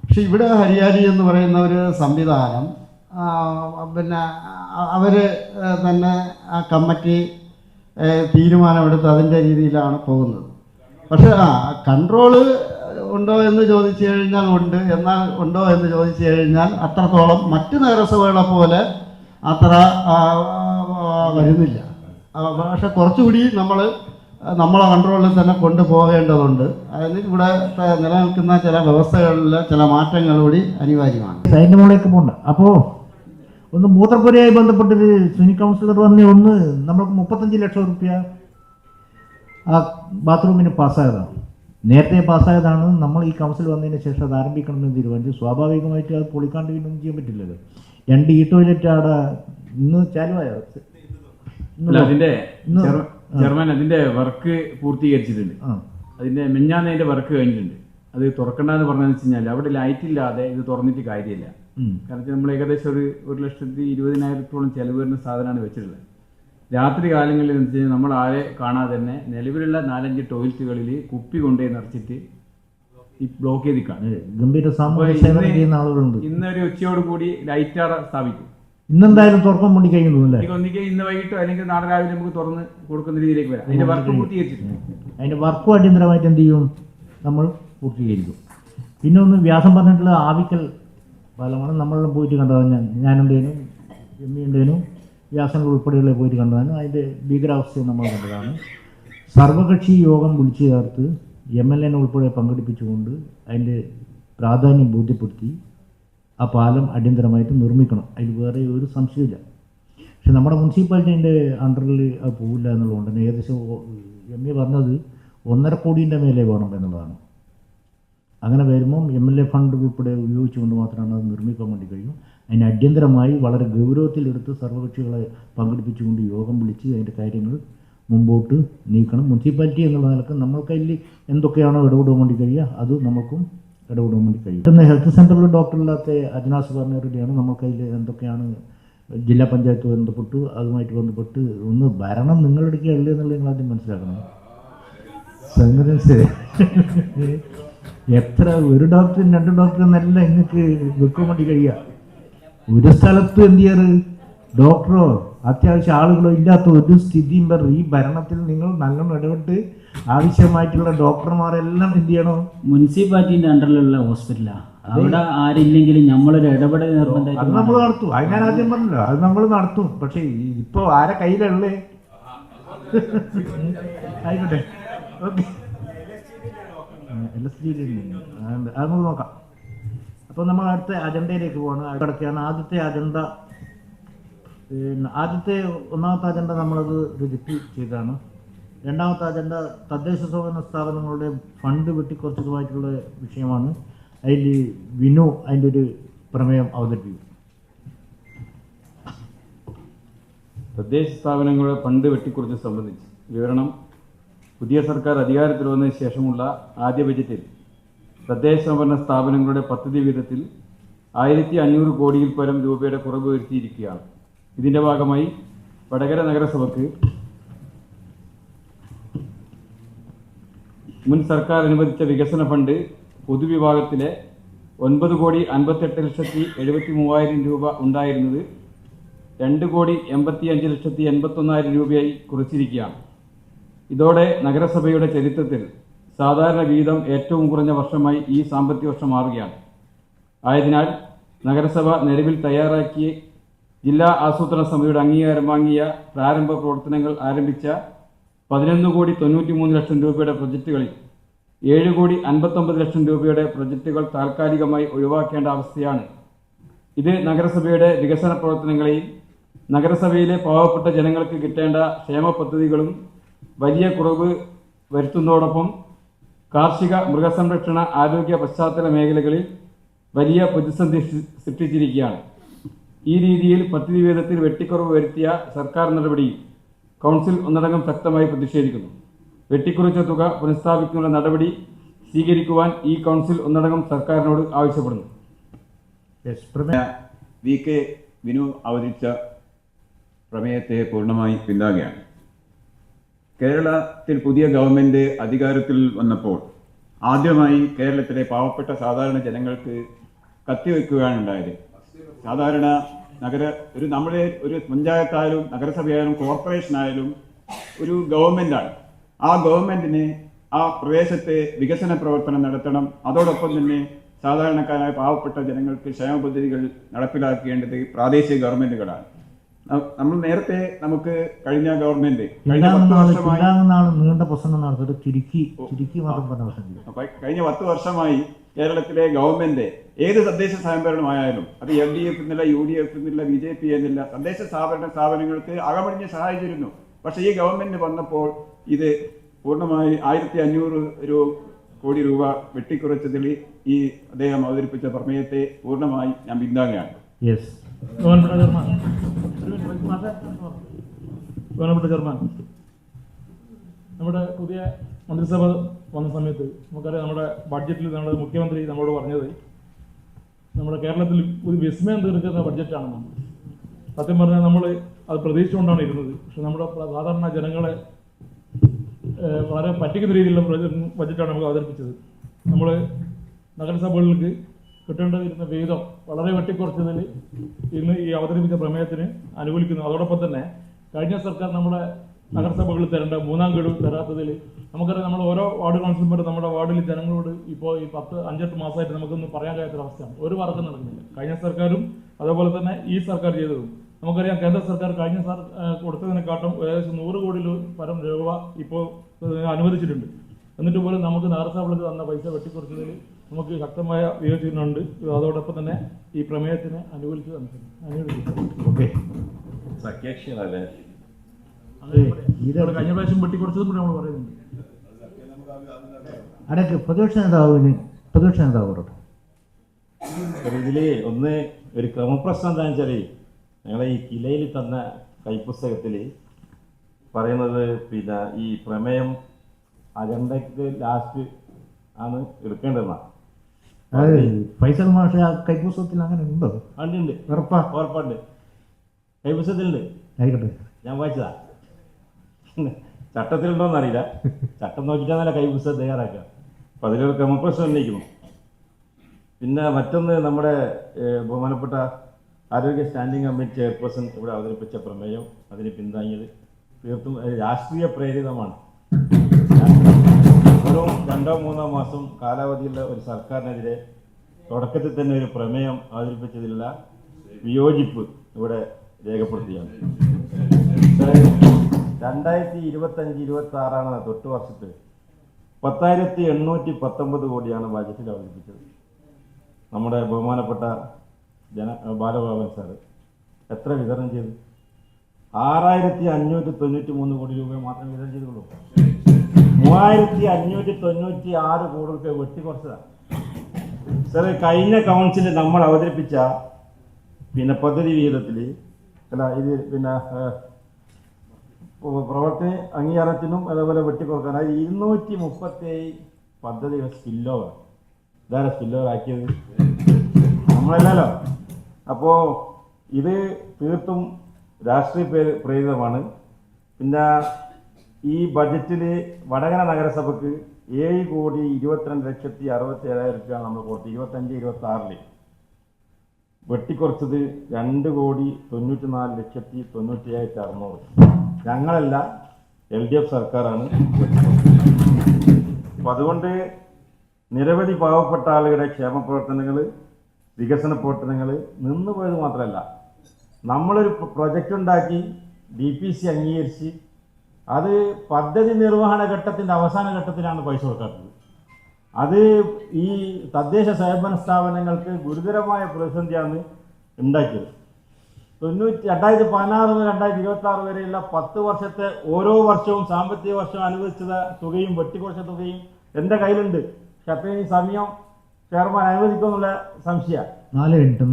പക്ഷെ ഇവിടെ ഹരിയാലി എന്ന് പറയുന്ന ഒരു സംവിധാനം അവർ തന്നെ ആ കമ്മിറ്റി തീരുമാനമെടുത്ത് അതിൻ്റെ രീതിയിലാണ് പോകുന്നത്. പക്ഷേ കൺട്രോള് ഉണ്ടോ എന്ന് ചോദിച്ചു കഴിഞ്ഞാൽ ഉണ്ട്. എന്നാൽ ഉണ്ടോ എന്ന് ചോദിച്ചു കഴിഞ്ഞാൽ അത്രത്തോളം മറ്റ് നഗരസഭകളെ പോലെ അത്ര വരുന്നില്ല. പക്ഷെ കുറച്ചുകൂടി നമ്മളെ കൺട്രോളിൽ തന്നെ കൊണ്ടുപോകേണ്ടതുണ്ട്. അതിന് ഇവിടെ നിലനിൽക്കുന്ന ചില വ്യവസ്ഥകളിൽ ചില മാറ്റങ്ങൾ കൂടി അനിവാര്യമാണ്. അതിൻ്റെ മുകളിലേക്ക് പോകണ്ട. അപ്പോൾ ഒന്ന് മൂത്രപ്പുരയായി ബന്ധപ്പെട്ടൊരു സിനി കൗൺസിലർ ഒന്ന് നമ്മൾക്ക് 35 ലക്ഷം റുപ്യ ആ ബാത്റൂമിന് പാസ്സായതാണ്. നേരത്തെ പാസ്സായതാണ്. നമ്മൾ ഈ കൗൺസിൽ വന്നതിന് ശേഷം അത് ആരംഭിക്കണമെന്ന് തീരുമാനിച്ചു. സ്വാഭാവികമായിട്ട് അത് പൊളിക്കാണ്ട് ഒന്നും ചെയ്യാൻ പറ്റില്ലല്ലോ. 2 ഈ ടോയ്ലറ്റ് അവിടെ ഇന്ന് ചാലുവായോ? അതിന്റെ ചെയർമാൻ അതിന്റെ വർക്ക് പൂർത്തീകരിച്ചിട്ടുണ്ട്. അതിന്റെ മെഞ്ഞാന്നതിന്റെ വർക്ക് കഴിഞ്ഞിട്ടുണ്ട്. അത് തുറക്കണ്ടെന്ന് പറഞ്ഞതെന്ന് വെച്ച് കഴിഞ്ഞാൽ അവിടെ ലൈറ്റ് ഇല്ലാതെ ഇത് തുറന്നിട്ട് കാര്യമില്ല. കാരണം നമ്മൾ ഏകദേശം ഒരു 1,20,000 ചെലവ് വരുന്ന സാധനമാണ് വെച്ചിട്ടുള്ളത്. രാത്രി കാലങ്ങളിൽ എന്ന് വെച്ച് കഴിഞ്ഞാൽ നമ്മൾ ആരെ കാണാതെ തന്നെ നിലവിലുള്ള 4-5 ടോയ്ലറ്റുകളിൽ കുപ്പി കൊണ്ടുപോയി നിറച്ചിട്ട് ഈ ബ്ലോക്ക് ചെയ്തിക്കാണ്. ഇന്നൊരു ഉച്ചയോട് കൂടി ലൈറ്റ് സ്ഥാപിക്കും. ഇന്നെന്തായാലും തുറക്കാൻ വേണ്ടി കഴിയുന്നു. ഇന്ന് വൈകിട്ടോ അല്ലെങ്കിൽ നാളെ രാവിലെ നമുക്ക് തുറന്ന് കൊടുക്കുന്ന രീതിയിലേക്ക് വരാം. അതിന്റെ വർക്ക് പൂർത്തീകരിച്ചിട്ടുണ്ട്. അതിന്റെ വർക്ക് അടിയന്തരമായിട്ട് എന്ത് ചെയ്യും, നമ്മൾ പൂർത്തീകരിക്കും. പിന്നെ ഒന്ന് വ്യാസം പറഞ്ഞിട്ടുള്ള ആവിക്കൽ പാലമാണ്. നമ്മളെല്ലാം പോയിട്ട് കണ്ടതാണ്. ഞാനുണ്ടേനും ഉണ്ടേനും വ്യാസങ്ങൾ ഉൾപ്പെടെയുള്ള പോയിട്ട് കണ്ടതാണ്. അതിൻ്റെ ഭീകരാവസ്ഥയും നമ്മൾ കണ്ടതാണ്. സർവകക്ഷി യോഗം വിളിച്ചു ചേർത്ത് MLA ഉൾപ്പെടെ പങ്കെടുപ്പിച്ചുകൊണ്ട് അതിൻ്റെ പ്രാധാന്യം ബോധ്യപ്പെടുത്തി ആ പാലം അടിയന്തരമായിട്ട് നിർമ്മിക്കണം. അതിൽ വേറെ ഒരു സംശയമില്ല. പക്ഷെ നമ്മുടെ മുനിസിപ്പാലിറ്റീൻ്റെ അണ്ടറിൽ അത് പോവില്ല എന്നുള്ളതുകൊണ്ട് തന്നെ ഏകദേശം MA പറഞ്ഞത് 1.5 കോടിയുടെ മേലെ വേണം എന്നുള്ളതാണ്. അങ്ങനെ വരുമ്പം MLA ഫണ്ട് ഉൾപ്പെടെ ഉപയോഗിച്ചുകൊണ്ട് മാത്രമാണ് അത് നിർമ്മിക്കാൻ വേണ്ടി കഴിയും. അതിന് അടിയന്തരമായി വളരെ ഗൗരവത്തിലെടുത്ത് സർവകക്ഷികളെ പങ്കെടുപ്പിച്ചുകൊണ്ട് യോഗം വിളിച്ച് അതിൻ്റെ കാര്യങ്ങൾ മുമ്പോട്ട് നീക്കണം. മുനിസിപ്പാലിറ്റി എന്നുള്ള നിലക്ക് നമ്മൾക്കതിൽ എന്തൊക്കെയാണോ ഇടപെടാൻ വേണ്ടി കഴിയുക അത് നമുക്കും ഇടപെടാൻ വേണ്ടി കഴിയും. ഇന്ന് ഹെൽത്ത് സെൻ്ററിൽ ഡോക്ടറില്ലാത്ത അജ്നാസ് പറഞ്ഞവരുടെയാണ് നമുക്കതിൽ എന്തൊക്കെയാണ് ജില്ലാ പഞ്ചായത്ത് ബന്ധപ്പെട്ട് അതുമായിട്ട് ബന്ധപ്പെട്ട് ഒന്ന് ഭരണം നിങ്ങളെടുക്കുകയല്ലേ എന്നുള്ളത് നിങ്ങൾ ആദ്യം മനസ്സിലാക്കണം. എത്ര ഒരു ഡോക്ടറും 2 ഡോക്ടറും നല്ല നിങ്ങൾക്ക് വെക്കാൻ വേണ്ടി കഴിയുക. ഒരു സ്ഥലത്ത് എന്ത് ചെയ്യാറ് ഡോക്ടറോ അത്യാവശ്യം ആളുകളോ ഇല്ലാത്ത ഒരു സ്ഥിതിയും ഈ ഭരണത്തിൽ നിങ്ങൾ നല്ലോണം ഇടപെട്ട് ആവശ്യമായിട്ടുള്ള ഡോക്ടർമാരെല്ലാം എന്ത് ചെയ്യണോ? മുനിസിപ്പാലിറ്റീൻ്റെ അണ്ടറിലുള്ള ഹോസ്പിറ്റലാണ്. അവിടെ ആരില്ലെങ്കിലും നമ്മളൊരു ഇടപെടൽ നിർബന്ധമായിട്ട് അത് നമ്മൾ നടത്തും. അത് ഞാൻ ആദ്യം പറഞ്ഞല്ലോ, അത് നമ്മൾ നടത്തും. പക്ഷേ ഇപ്പോൾ ആരെ കയ്യിലുള്ളേ? ആയിക്കോട്ടെ, ഓക്കെ, LSD അത് നമുക്ക് നോക്കാം. അപ്പോൾ നമ്മൾ അടുത്ത അജണ്ടയിലേക്ക് പോകണം. കിടക്കുകയാണ് ആദ്യത്തെ അജണ്ട. ഒന്നാമത്തെ അജണ്ട നമ്മളത് റിജക്റ്റ് ചെയ്തതാണ്. രണ്ടാമത്തെ അജണ്ട തദ്ദേശ സ്വയംഭരണ സ്ഥാപനങ്ങളുടെ ഫണ്ട് വെട്ടിക്കുറച്ചതുമായിട്ടുള്ള വിഷയമാണ്. അതിൽ വിനു അതിൻ്റെ ഒരു പ്രമേയം അവതരിപ്പിക്കും. തദ്ദേശ സ്ഥാപനങ്ങളുടെ ഫണ്ട് വെട്ടിക്കുറച്ച് സംബന്ധിച്ച് വിവരണം. പുതിയ സർക്കാർ അധികാരത്തിൽ വന്നതിന് ശേഷമുള്ള ആദ്യ ബജറ്റിൽ തദ്ദേശ സ്വയംഭരണ സ്ഥാപനങ്ങളുടെ പദ്ധതി വിഹിതത്തിൽ 1500 കോടിയിൽ പരം രൂപയുടെ കുറവ് വരുത്തിയിരിക്കുകയാണ്. ഇതിൻ്റെ ഭാഗമായി വടകര നഗരസഭയ്ക്ക് മുൻ സർക്കാർ അനുവദിച്ച വികസന ഫണ്ട് പൊതുവിഭാഗത്തിലെ 9,58,73,000 രൂപ ഉണ്ടായിരുന്നത് 2,85,81,000 രൂപയായി കുറച്ചിരിക്കുകയാണ്. ഇതോടെ നഗരസഭയുടെ ചരിത്രത്തിൽ സാധാരണ വിഹിതം ഏറ്റവും കുറഞ്ഞ വർഷമായി ഈ സാമ്പത്തിക വർഷം മാറുകയാണ്. ആയതിനാൽ നഗരസഭ നിലവിൽ തയ്യാറാക്കിയ ജില്ലാ ആസൂത്രണ സമിതിയുടെ അംഗീകാരം വാങ്ങിയ പ്രാരംഭ പ്രവർത്തനങ്ങൾ ആരംഭിച്ച 11,93,00,000 രൂപയുടെ പ്രൊജക്റ്റുകളിൽ 7,59,00,000 രൂപയുടെ പ്രൊജക്റ്റുകൾ താൽക്കാലികമായി ഒഴിവാക്കേണ്ട അവസ്ഥയാണ്. ഇത് നഗരസഭയുടെ വികസന പ്രവർത്തനങ്ങളെയും നഗരസഭയിലെ പാവപ്പെട്ട ജനങ്ങൾക്ക് കിട്ടേണ്ട ക്ഷേമ പദ്ധതികളും വലിയ കുറവ് വരുത്തുന്നതോടൊപ്പം കാർഷിക, മൃഗസംരക്ഷണ, ആരോഗ്യ, പശ്ചാത്തല മേഖലകളിൽ വലിയ പ്രതിസന്ധി സൃഷ്ടിച്ചിരിക്കുകയാണ്. ഈ രീതിയിൽ പദ്ധതി വിഹിതത്തിൽ വെട്ടിക്കുറവ് വരുത്തിയ സർക്കാർ നടപടിയിൽ കൗൺസിൽ ഒന്നടങ്കം ശക്തമായി പ്രതിഷേധിക്കുന്നു. വെട്ടിക്കുറച്ച തുക പുനഃസ്ഥാപിക്കാനുള്ള നടപടി സ്വീകരിക്കുവാൻ ഈ കൗൺസിൽ ഒന്നടങ്കം സർക്കാരിനോട് ആവശ്യപ്പെടുന്നു. VK വിനു അവതരിച്ച പ്രമേയത്തെ പൂർണ്ണമായി പിന്താങ്ങുകയാണ്. കേരളത്തിൽ പുതിയ ഗവൺമെൻറ് അധികാരത്തിൽ വന്നപ്പോൾ ആദ്യമായി കേരളത്തിലെ പാവപ്പെട്ട സാധാരണ ജനങ്ങൾക്ക് കത്തിവെക്കുകയാണ് ഉണ്ടായത്. സാധാരണ നമ്മുടെ ഒരു പഞ്ചായത്തായാലും നഗരസഭയായാലും കോർപ്പറേഷനായാലും ഒരു ഗവൺമെൻറ്റാണ്. ആ ഗവൺമെൻറ്റിന് ആ പ്രദേശത്തെ വികസന പ്രവർത്തനം നടത്തണം. അതോടൊപ്പം തന്നെ സാധാരണക്കാരായ പാവപ്പെട്ട ജനങ്ങൾക്ക് ക്ഷേമ പദ്ധതികൾ നടപ്പിലാക്കേണ്ടത് പ്രാദേശിക ഗവൺമെൻറ്റുകളാണ്. നമ്മൾ നേരത്തെ നമുക്ക് കഴിഞ്ഞ ഗവൺമെന്റ് കഴിഞ്ഞ 10 വർഷമായി കേരളത്തിലെ ഗവൺമെന്റ് ഏത് തദ്ദേശ സ്വയംഭരണമായാലും അത് LDF എന്നില്ല, UDF എന്നില്ല, BJP എന്നില്ല, തദ്ദേശ സ്ഥാപനങ്ങൾക്ക് അകമഴിഞ്ഞ് സഹായിച്ചിരുന്നു. പക്ഷേ ഈ ഗവൺമെന്റ് വന്നപ്പോൾ ഇത് പൂർണ്ണമായി 1500 കോടി രൂപ വെട്ടിക്കുറച്ചതിൽ ഈ അദ്ദേഹം അവതരിപ്പിച്ച പ്രമേയത്തെ പൂർണ്ണമായി ഞാൻ പിന്താങ്ങുകയാണ്. ബഹുമാനപ്പെട്ട ചെയർമാൻ, നമ്മുടെ പുതിയ മന്ത്രിസഭ വന്ന സമയത്ത് നമുക്കറിയാം, നമ്മുടെ ബഡ്ജറ്റിൽ നമ്മുടെ മുഖ്യമന്ത്രി നമ്മളോട് പറഞ്ഞത് നമ്മുടെ കേരളത്തിൽ ഒരു വിസ്മയം തീർക്കുന്ന ബഡ്ജറ്റാണെന്നാണ്. സത്യം പറഞ്ഞാൽ നമ്മൾ അത് പ്രതീക്ഷിച്ചുകൊണ്ടാണ് ഇരുന്നത്. പക്ഷെ നമ്മുടെ സാധാരണ ജനങ്ങളെ വളരെ പറ്റിക്കുന്ന രീതിയിലുള്ള ബഡ്ജറ്റാണ് നമുക്ക് അവതരിപ്പിച്ചത്. നമ്മൾ നഗരസഭകൾക്ക് കിട്ടേണ്ടിയിരുന്ന വിഹിതം വളരെ വെട്ടിക്കുറച്ചതിൽ ഇന്ന് ഈ അവതരിപ്പിച്ച പ്രമേയത്തിന് അനുകൂലിക്കുന്നു. അതോടൊപ്പം തന്നെ കഴിഞ്ഞ സർക്കാർ നമ്മുടെ നഗരസഭകളിൽ തരേണ്ട 3ാം ഗഡു തരാത്തതിൽ നമുക്കറിയാം, നമ്മൾ ഓരോ വാർഡ് കൗൺസിലർമാരും നമ്മുടെ വാർഡിൽ ജനങ്ങളോട് ഇപ്പോൾ ഈ 10-5-8 മാസമായിട്ട് നമുക്കൊന്നും പറയാൻ കഴിയാത്തൊരവസ്ഥയാണ്. ഒരു വർക്കും നടക്കുന്നില്ല. കഴിഞ്ഞ സർക്കാരും അതുപോലെ തന്നെ ഈ സർക്കാർ ചെയ്തതും നമുക്കറിയാം. കേന്ദ്ര സർക്കാർ കഴിഞ്ഞ കൊടുത്തതിനെക്കാട്ടും ഏകദേശം 100 കോടി പരം രൂപ ഇപ്പോൾ അനുവദിച്ചിട്ടുണ്ട്. എന്നിട്ട് പോലും നമുക്ക് നഗരസഭകളിൽ തന്ന പൈസ വെട്ടിക്കുറച്ചതിൽ നമുക്ക് ശക്തമായ വിയോജിക്കുന്നുണ്ട്. അതോടൊപ്പം തന്നെ ഈ പ്രമേയത്തിന് അനുകൂലിച്ചു കഴിഞ്ഞ പ്രാവശ്യം വെട്ടിക്കുറച്ചതും കൂടി നമ്മൾ പറയുന്നുണ്ട്. അടക്ക് പ്രതിപക്ഷ നേതാവ് ഇതില് ഒന്ന് ഒരു ക്രമപ്രശ്നം എന്താണെന്ന് വെച്ചാൽ ഞങ്ങളെ ഈ കിലയിൽ തന്ന കൈപ്പുസ്തകത്തിൽ പറയുന്നത് ഈ പ്രമേയം അജണ്ടയ്ക്ക് ലാസ്റ്റ് ആണ് എടുക്കേണ്ടതെന്നാണ്. ഫൈസൽ മാഷ കൈപ്പുസ്തകത്തിൽ അങ്ങനെ ഉണ്ടോ? ഉണ്ട്, ഉറപ്പുണ്ട്, കൈപ്പുസ്തകത്തിലുണ്ട്. ആയിക്കോട്ടെ, ഞാൻ വായിച്ചതാ. ചട്ടത്തിലുണ്ടോന്ന് അറിയില്ല. ചട്ടം നോക്കിയിട്ടാണല്ല കൈപ്പുസ്തകം തയ്യാറാക്കുക. അപ്പം അതിലൊരു ക്രമപ്രശ്നം ഉന്നയിക്കുന്നു. പിന്നെ മറ്റൊന്ന്, നമ്മുടെ ബഹുമാനപ്പെട്ട ആരോഗ്യ സ്റ്റാൻഡിംഗ് കമ്മിറ്റി ചെയർപേഴ്സൺ ഇവിടെ അവതരിപ്പിച്ച പ്രമേയം അതിന് പിന്താങ്ങിയത് തീർത്തും രാഷ്ട്രീയ പ്രേരിതമാണ്. വെറും 2-3 മാസം കാലാവധിയുള്ള ഒരു സർക്കാരിനെതിരെ തുടക്കത്തിൽ തന്നെ ഒരു പ്രമേയം അവതരിപ്പിച്ചതിലുള്ള വിയോജിപ്പ് ഇവിടെ രേഖപ്പെടുത്തുകയാണ്. 2025-26 തൊട്ട് വർഷത്തിൽ 10,819 കോടിയാണ് ബജറ്റിൽ അവതരിപ്പിച്ചത്. നമ്മുടെ ബഹുമാനപ്പെട്ട ബാലഗോപാലൻ സാറ് എത്ര വിതരണം ചെയ്തു? 6,593 കോടി രൂപ മാത്രമേ വിതരണം ചെയ്തുള്ളൂ. 3,596 കോടി രൂപ വെട്ടിക്കുറച്ചതാണ്. സാറ് കഴിഞ്ഞ കൗൺസിലിൽ നമ്മൾ അവതരിപ്പിച്ച പദ്ധതി വിഹിതത്തിൽ ഇത് പ്രവർത്തന അംഗീകാരത്തിനും അതേപോലെ വെട്ടിക്കുറക്കാനായി 237 പദ്ധതികൾ സ്പില്ലോവർ. ഇതാരാ സ്പില്ലോവർ ആക്കിയത്? നമ്മളല്ലല്ലോ. അപ്പോൾ ഇത് തീർത്തും രാഷ്ട്രീയ പ്രേരിതമാണ്. പിന്നെ ഈ ബജറ്റിൽ വടകര നഗരസഭയ്ക്ക് 7,22,67,000 രൂപ നമ്മൾ കൊടുത്തു. 25-26 വെട്ടിക്കുറച്ചത് 2,94,97,600. ഞങ്ങളല്ല, LDF സർക്കാരാണ്. അപ്പം അതുകൊണ്ട് നിരവധി പാവപ്പെട്ട ആളുകളുടെ ക്ഷേമ പ്രവർത്തനങ്ങൾ, വികസന പ്രവർത്തനങ്ങൾ നിന്നുപോയത് മാത്രമല്ല, നമ്മളൊരു പ്രൊജക്റ്റ് ഉണ്ടാക്കി DPC അംഗീകരിച്ച് അത് പദ്ധതി നിർവഹണ ഘട്ടത്തിൻ്റെ അവസാന ഘട്ടത്തിലാണ് പൈസ കൊടുക്കാത്തത്. അത് ഈ തദ്ദേശ സ്വയംഭരണ സ്ഥാപനങ്ങൾക്ക് ഗുരുതരമായ പ്രതിസന്ധിയാണ് ഉണ്ടാക്കിയത്. 2016 മുതൽ 2026 വരെയുള്ള 10 വർഷത്തെ ഓരോ വർഷവും സാമ്പത്തിക വർഷം അനുവദിച്ച തുകയും വെട്ടിക്കുറച്ച തുകയും എൻ്റെ കയ്യിലുണ്ട്. പക്ഷെ അത്രയും സമയം ചെയർമാൻ അനുവദിക്കുമെന്നുള്ള സംശയം. 4 മിനിറ്റ്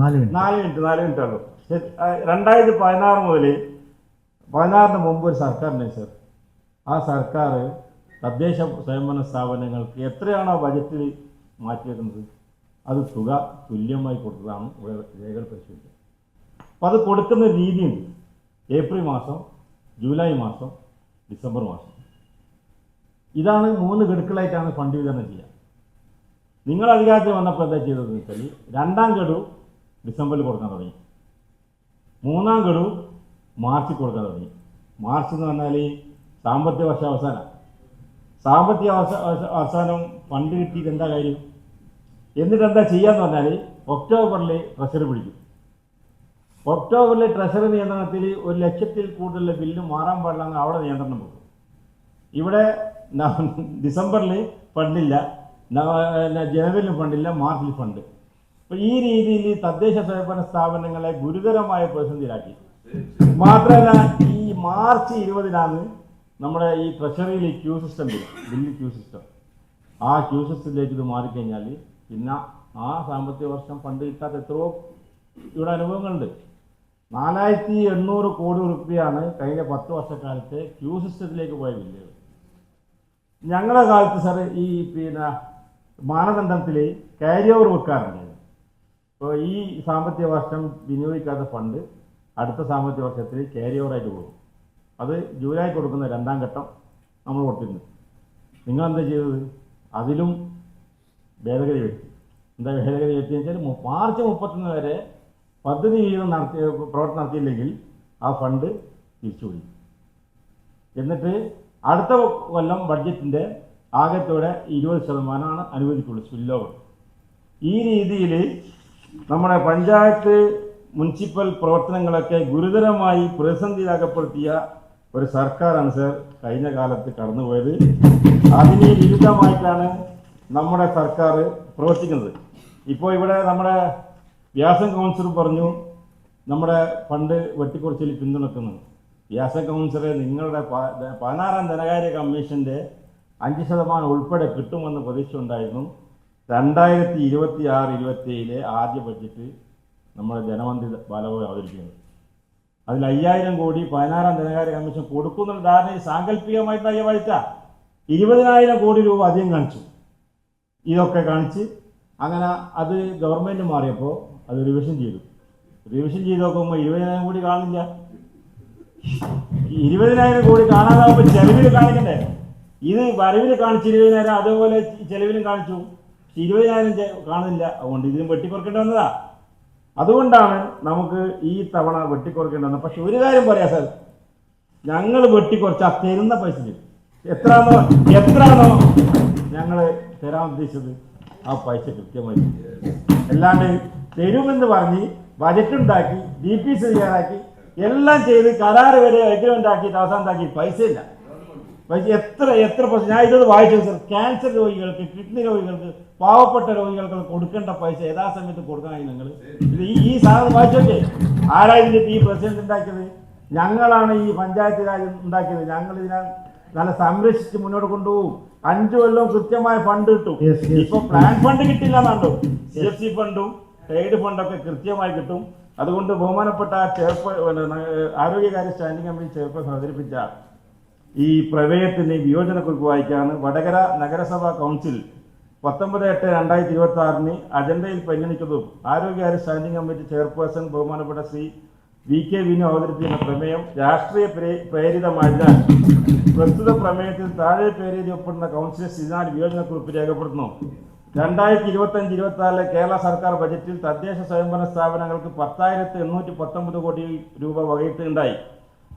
ഉള്ളൂ. 2016 മുതൽ 2016 മുമ്പ് ഒരു സർക്കാരിനെ സാർ, ആ സർക്കാർ തദ്ദേശ സ്വയംഭരണ സ്ഥാപനങ്ങൾക്ക് എത്രയാണോ ബജറ്റിൽ മാറ്റിവെക്കുന്നത് അത് തുക തുല്യമായി കൊടുത്തതാണ് ഇവിടെ രേഖകൾ പരിശോധിച്ചത്. അപ്പോൾ അത് കൊടുക്കുന്ന രീതിയുണ്ട്. ഏപ്രിൽ മാസം, ജൂലൈ മാസം, ഡിസംബർ മാസം. ഇതാണ് 3 ഗഡുക്കളായിട്ടാണ് ഫണ്ട് വിതരണം ചെയ്യുക. നിങ്ങൾ അധികാരത്തിൽ വന്നപ്പോൾ എന്താ ചെയ്തതെന്ന് വെച്ചാൽ 2ാം ഗഡു ഡിസംബറിൽ കൊടുക്കാൻ തുടങ്ങി, 3ാം ഗഡു മാർച്ചിൽ കൊടുക്കാൻ തുടങ്ങി. മാർച്ച് എന്ന് പറഞ്ഞാൽ സാമ്പത്തിക വർഷം അവസാനം. സാമ്പത്തിക അവസാനം ഫണ്ട് കിട്ടിയിട്ട് എന്താ കാര്യം? എന്നിട്ട് എന്താ ചെയ്യാന്ന് പറഞ്ഞാൽ ഒക്ടോബറിൽ ട്രഷറി പിടിക്കും. ഒക്ടോബറിൽ ട്രഷറി നിയന്ത്രണത്തിൽ 1,00,000-ൽ കൂടുതലുള്ള ബില്ല് മാറാൻ പാടില്ലെന്ന് അവിടെ നിയന്ത്രണം പോകും. ഇവിടെ ഡിസംബറിൽ ഫണ്ടില്ല, ജനുവരിയിൽ ഫണ്ടില്ല, മാർച്ചിൽ ഫണ്ട്. അപ്പോൾ ഈ രീതിയിൽ തദ്ദേശ സ്വയംഭരണ സ്ഥാപനങ്ങളെ ഗുരുതരമായ പ്രതിസന്ധിയിലാക്കി. മാത്രമല്ല, ഈ മാർച്ച് 20-നാണ് നമ്മുടെ ഈ ട്രഷറിയിൽ ക്യൂ സിസ്റ്റം വരും, ബില്ല് ക്യൂ സിസ്റ്റം. ആ ക്യൂ സിസ്റ്റത്തിലേക്ക് ഇത് മാറിക്കഴിഞ്ഞാൽ പിന്നെ ആ സാമ്പത്തിക വർഷം ഫണ്ട് കിട്ടാത്ത എത്രയോ ഇവിടെ അനുഭവങ്ങളുണ്ട്. 4,800 കോടി രൂപയാണ് കഴിഞ്ഞ 10 വർഷക്കാലത്തെ ക്യൂ സിസ്റ്റത്തിലേക്ക് പോയ ബില്ലുകൾ. ഞങ്ങളുടെ കാലത്ത് സാർ ഈ മാനദണ്ഡത്തിൽ ക്യാരി ഓവർ വെക്കാറുണ്ടായിരുന്നു. ഇപ്പോൾ ഈ സാമ്പത്തിക വർഷം വിനിയോഗിക്കാത്ത ഫണ്ട് അടുത്ത സാമ്പത്തിക വർഷത്തിൽ ക്യാരി ഓവറായിട്ട് പോകും. അത് ജൂലൈ കൊടുക്കുന്ന 2ാം ഘട്ടം നമ്മൾ കൊടുത്തിരുന്നു. നിങ്ങളെന്താ ചെയ്തത്? അതിലും ഭേദഗതി വരുത്തി. എന്താ ഭേദഗതി വരുത്തിയെന്ന് വെച്ചാൽ മാർച്ച് 31 വരെ പദ്ധതി വിഹിതം പ്രവർത്തനം നടത്തിയില്ലെങ്കിൽ ആ ഫണ്ട് തിരിച്ചുപിടി. എന്നിട്ട് അടുത്ത കൊല്ലം ബഡ്ജറ്റിൻ്റെ ആകത്തോടെ 20% അനുവദിക്കുള്ളൂ സ്പില്ലോവർ. ഈ രീതിയിൽ നമ്മുടെ പഞ്ചായത്ത് മുനിസിപ്പൽ പ്രവർത്തനങ്ങളൊക്കെ ഗുരുതരമായി പ്രതിസന്ധിയിലാക്കപ്പെടുത്തിയ ഒരു സർക്കാരാണ് സാർ കഴിഞ്ഞ കാലത്ത് കടന്നുപോയത്. അതിന് വിരുദ്ധമായിട്ടാണ് നമ്മുടെ സർക്കാർ പ്രവർത്തിക്കുന്നത്. ഇപ്പോൾ ഇവിടെ നമ്മുടെ വ്യാസം കൗൺസിലർ പറഞ്ഞു നമ്മുടെ ഫണ്ട് വെട്ടിക്കുറച്ചിൽ പിന്തുണക്കുന്നു. വ്യാസം കൗൺസിലറെ നിങ്ങളുടെ 16-ാം ധനകാര്യ കമ്മീഷൻ്റെ 5% ഉൾപ്പെടെ കിട്ടുമെന്ന് പ്രതീക്ഷ ഉണ്ടായിരുന്നു. 2026-27 ആദ്യ ബഡ്ജറ്റ് നമ്മുടെ ധനമന്ത്രി ബാലഗോപാൽ അവതരിപ്പിക്കുന്നത്. അതിൽ 5,000 കോടി 16-ാം ധനകാര്യ കമ്മീഷൻ കൊടുക്കുന്നുള്ള ധാരണ സാങ്കല്പികമായിട്ട് വായിച്ച 20,000 കോടി രൂപ അധികം കാണിച്ചു. ഇതൊക്കെ കാണിച്ച് അങ്ങനെ അത് ഗവൺമെൻറ് മാറിയപ്പോൾ അത് റിവിഷൻ ചെയ്തു നോക്കുമ്പോൾ 20,000 കോടി കാണില്ല. 20,000 കോടി കാണാതാവുമ്പോൾ ചെലവിൽ കാണിക്കണ്ടേ? ഇത് വരവിൽ കാണിച്ച് 20,000, അതേപോലെ ചെലവിലും കാണിച്ചു. 20,000 കാണുന്നില്ല. അതുകൊണ്ട് ഇതിനും വെട്ടിക്കുറക്കേണ്ടി വന്നതാ. അതുകൊണ്ടാണ് നമുക്ക് ഈ തവണ വെട്ടിക്കുറക്കേണ്ടി വന്നത്. പക്ഷെ ഒരു കാര്യം പറയാം സാർ, ഞങ്ങൾ വെട്ടിക്കുറച്ചാൽ തരുന്ന പൈസ എത്രയാണോ ഞങ്ങൾ തരാൻ ഉദ്ദേശിച്ചത് ആ പൈസ കൃത്യമായി അല്ലാണ്ട് തരുമെന്ന് പറഞ്ഞ് ബജറ്റ് ഉണ്ടാക്കി DPC തയ്യാറാക്കി എല്ലാം ചെയ്ത് കരാർ വരെ എഗ്രിമെൻ്റ് ആക്കിയിട്ട് അവസാനത്താക്കി പൈസ ഇല്ല. പൈസ എത്ര പ്രശ്നം. ഞാൻ ഇതൊന്ന് വായിച്ചു സർ. ക്യാൻസർ രോഗികൾക്ക്, കിഡ്നി രോഗികൾക്ക്, പാവപ്പെട്ട രോഗികൾക്ക് കൊടുക്കേണ്ട പൈസ യഥാസമയത്ത് കൊടുക്കണമെങ്കിൽ നിങ്ങൾ ഇത് ഈ സാധനം വായിച്ചോക്കെ. ആരാ ഇതിൻ്റെ ഈ പ്രസിഡന്റ് ഉണ്ടാക്കിയത്? ഞങ്ങളാണ് ഈ പഞ്ചായത്ത് രാജ് ഉണ്ടാക്കിയത്. ഞങ്ങൾ ഇതിനെ നല്ല സംരക്ഷിച്ച് മുന്നോട്ട് കൊണ്ടുപോകും. 5 കൊല്ലവും കൃത്യമായ ഫണ്ട് കിട്ടും. ഇപ്പൊ പ്ലാൻ ഫണ്ട് കിട്ടില്ല എന്നാണ്ടോ, CFC ഫണ്ടും എയ്ഡ് ഫണ്ടൊക്കെ കൃത്യമായി കിട്ടും. അതുകൊണ്ട് ബഹുമാനപ്പെട്ട ആരോഗ്യകാര്യ സ്റ്റാൻഡിംഗ് കമ്മിറ്റി ചെയർപേഴ്സൺ അവതരിപ്പിച്ച ഈ പ്രമേയത്തിന് വിയോജനക്കുറിപ്പ് വായിക്കാണ്. വടകര നഗരസഭാ കൗൺസിൽ 19/8/2026 അജണ്ടയിൽ പരിഗണിക്കുന്നതും ആരോഗ്യകാര്യ സ്റ്റാൻഡിംഗ് കമ്മിറ്റി ചെയർപേഴ്സൺ ബഹുമാനപ്പെട്ട ശ്രീ VK വിനു അവതരിപ്പിക്കുന്ന പ്രമേയം രാഷ്ട്രീയ പ്രേരിതമായതിനാൽ പ്രസ്തുത പ്രമേയത്തിൽ താഴെ പേരെഴുതി ഒപ്പിടുന്ന കൗൺസിലെ സ്ഥിതിനാൽ വിയോജനക്കുറിപ്പ് രേഖപ്പെടുത്തുന്നു. 2025-26 കേരള സർക്കാർ ബജറ്റിൽ തദ്ദേശ സ്വയംഭരണ സ്ഥാപനങ്ങൾക്ക് 10,819 കോടി രൂപ വകയിരുത്തുകയുണ്ടായി.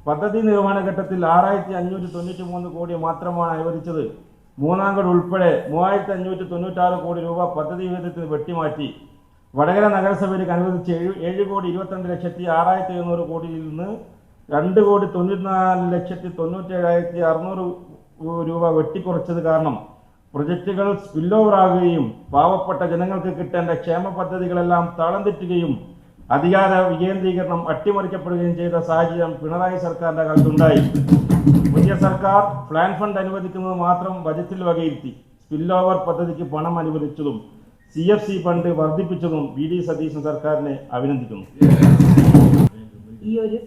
പദ്ധതി നിർവഹണ ഘട്ടത്തിൽ 6,593 കോടി മാത്രമാണ് അനുവദിച്ചത്. മൂന്നാം ഗഡു ഉൾപ്പെടെ 3,596 കോടി രൂപ പദ്ധതി വിഹിതത്തിന് വെട്ടിമാറ്റി. വടകര നഗരസഭയിലേക്ക് അനുവദിച്ച 7,22,06,700 കോടിയിൽ നിന്ന് 2,94,97,600 രൂപ വെട്ടിക്കുറച്ചത് കാരണം പ്രൊജക്റ്റുകൾ സ്പില്ലോവർ ആകുകയും പാവപ്പെട്ട ജനങ്ങൾക്ക് കിട്ടേണ്ട ക്ഷേമ പദ്ധതികളെല്ലാം താളം തെറ്റുകയും അധികാര വികേന്ദ്രീകരണം അട്ടിമറിക്കപ്പെടുകയും ചെയ്ത സാഹചര്യം പിണറായി സർക്കാരിന്റെ കാലത്തുണ്ടായി. പുതിയ സർക്കാർ പ്ലാൻ ഫണ്ട് അനുവദിക്കുന്നത് മാത്രം ബജറ്റിൽ വകയിരുത്തി സ്പില്ലോവർ പദ്ധതിക്ക് പണം അനുവദിച്ചതും CFC ഫണ്ട് വർദ്ധിപ്പിച്ചതും VD സതീശൻ സർക്കാരിനെ അഭിനന്ദിക്കുന്നു. ഈ ഒരു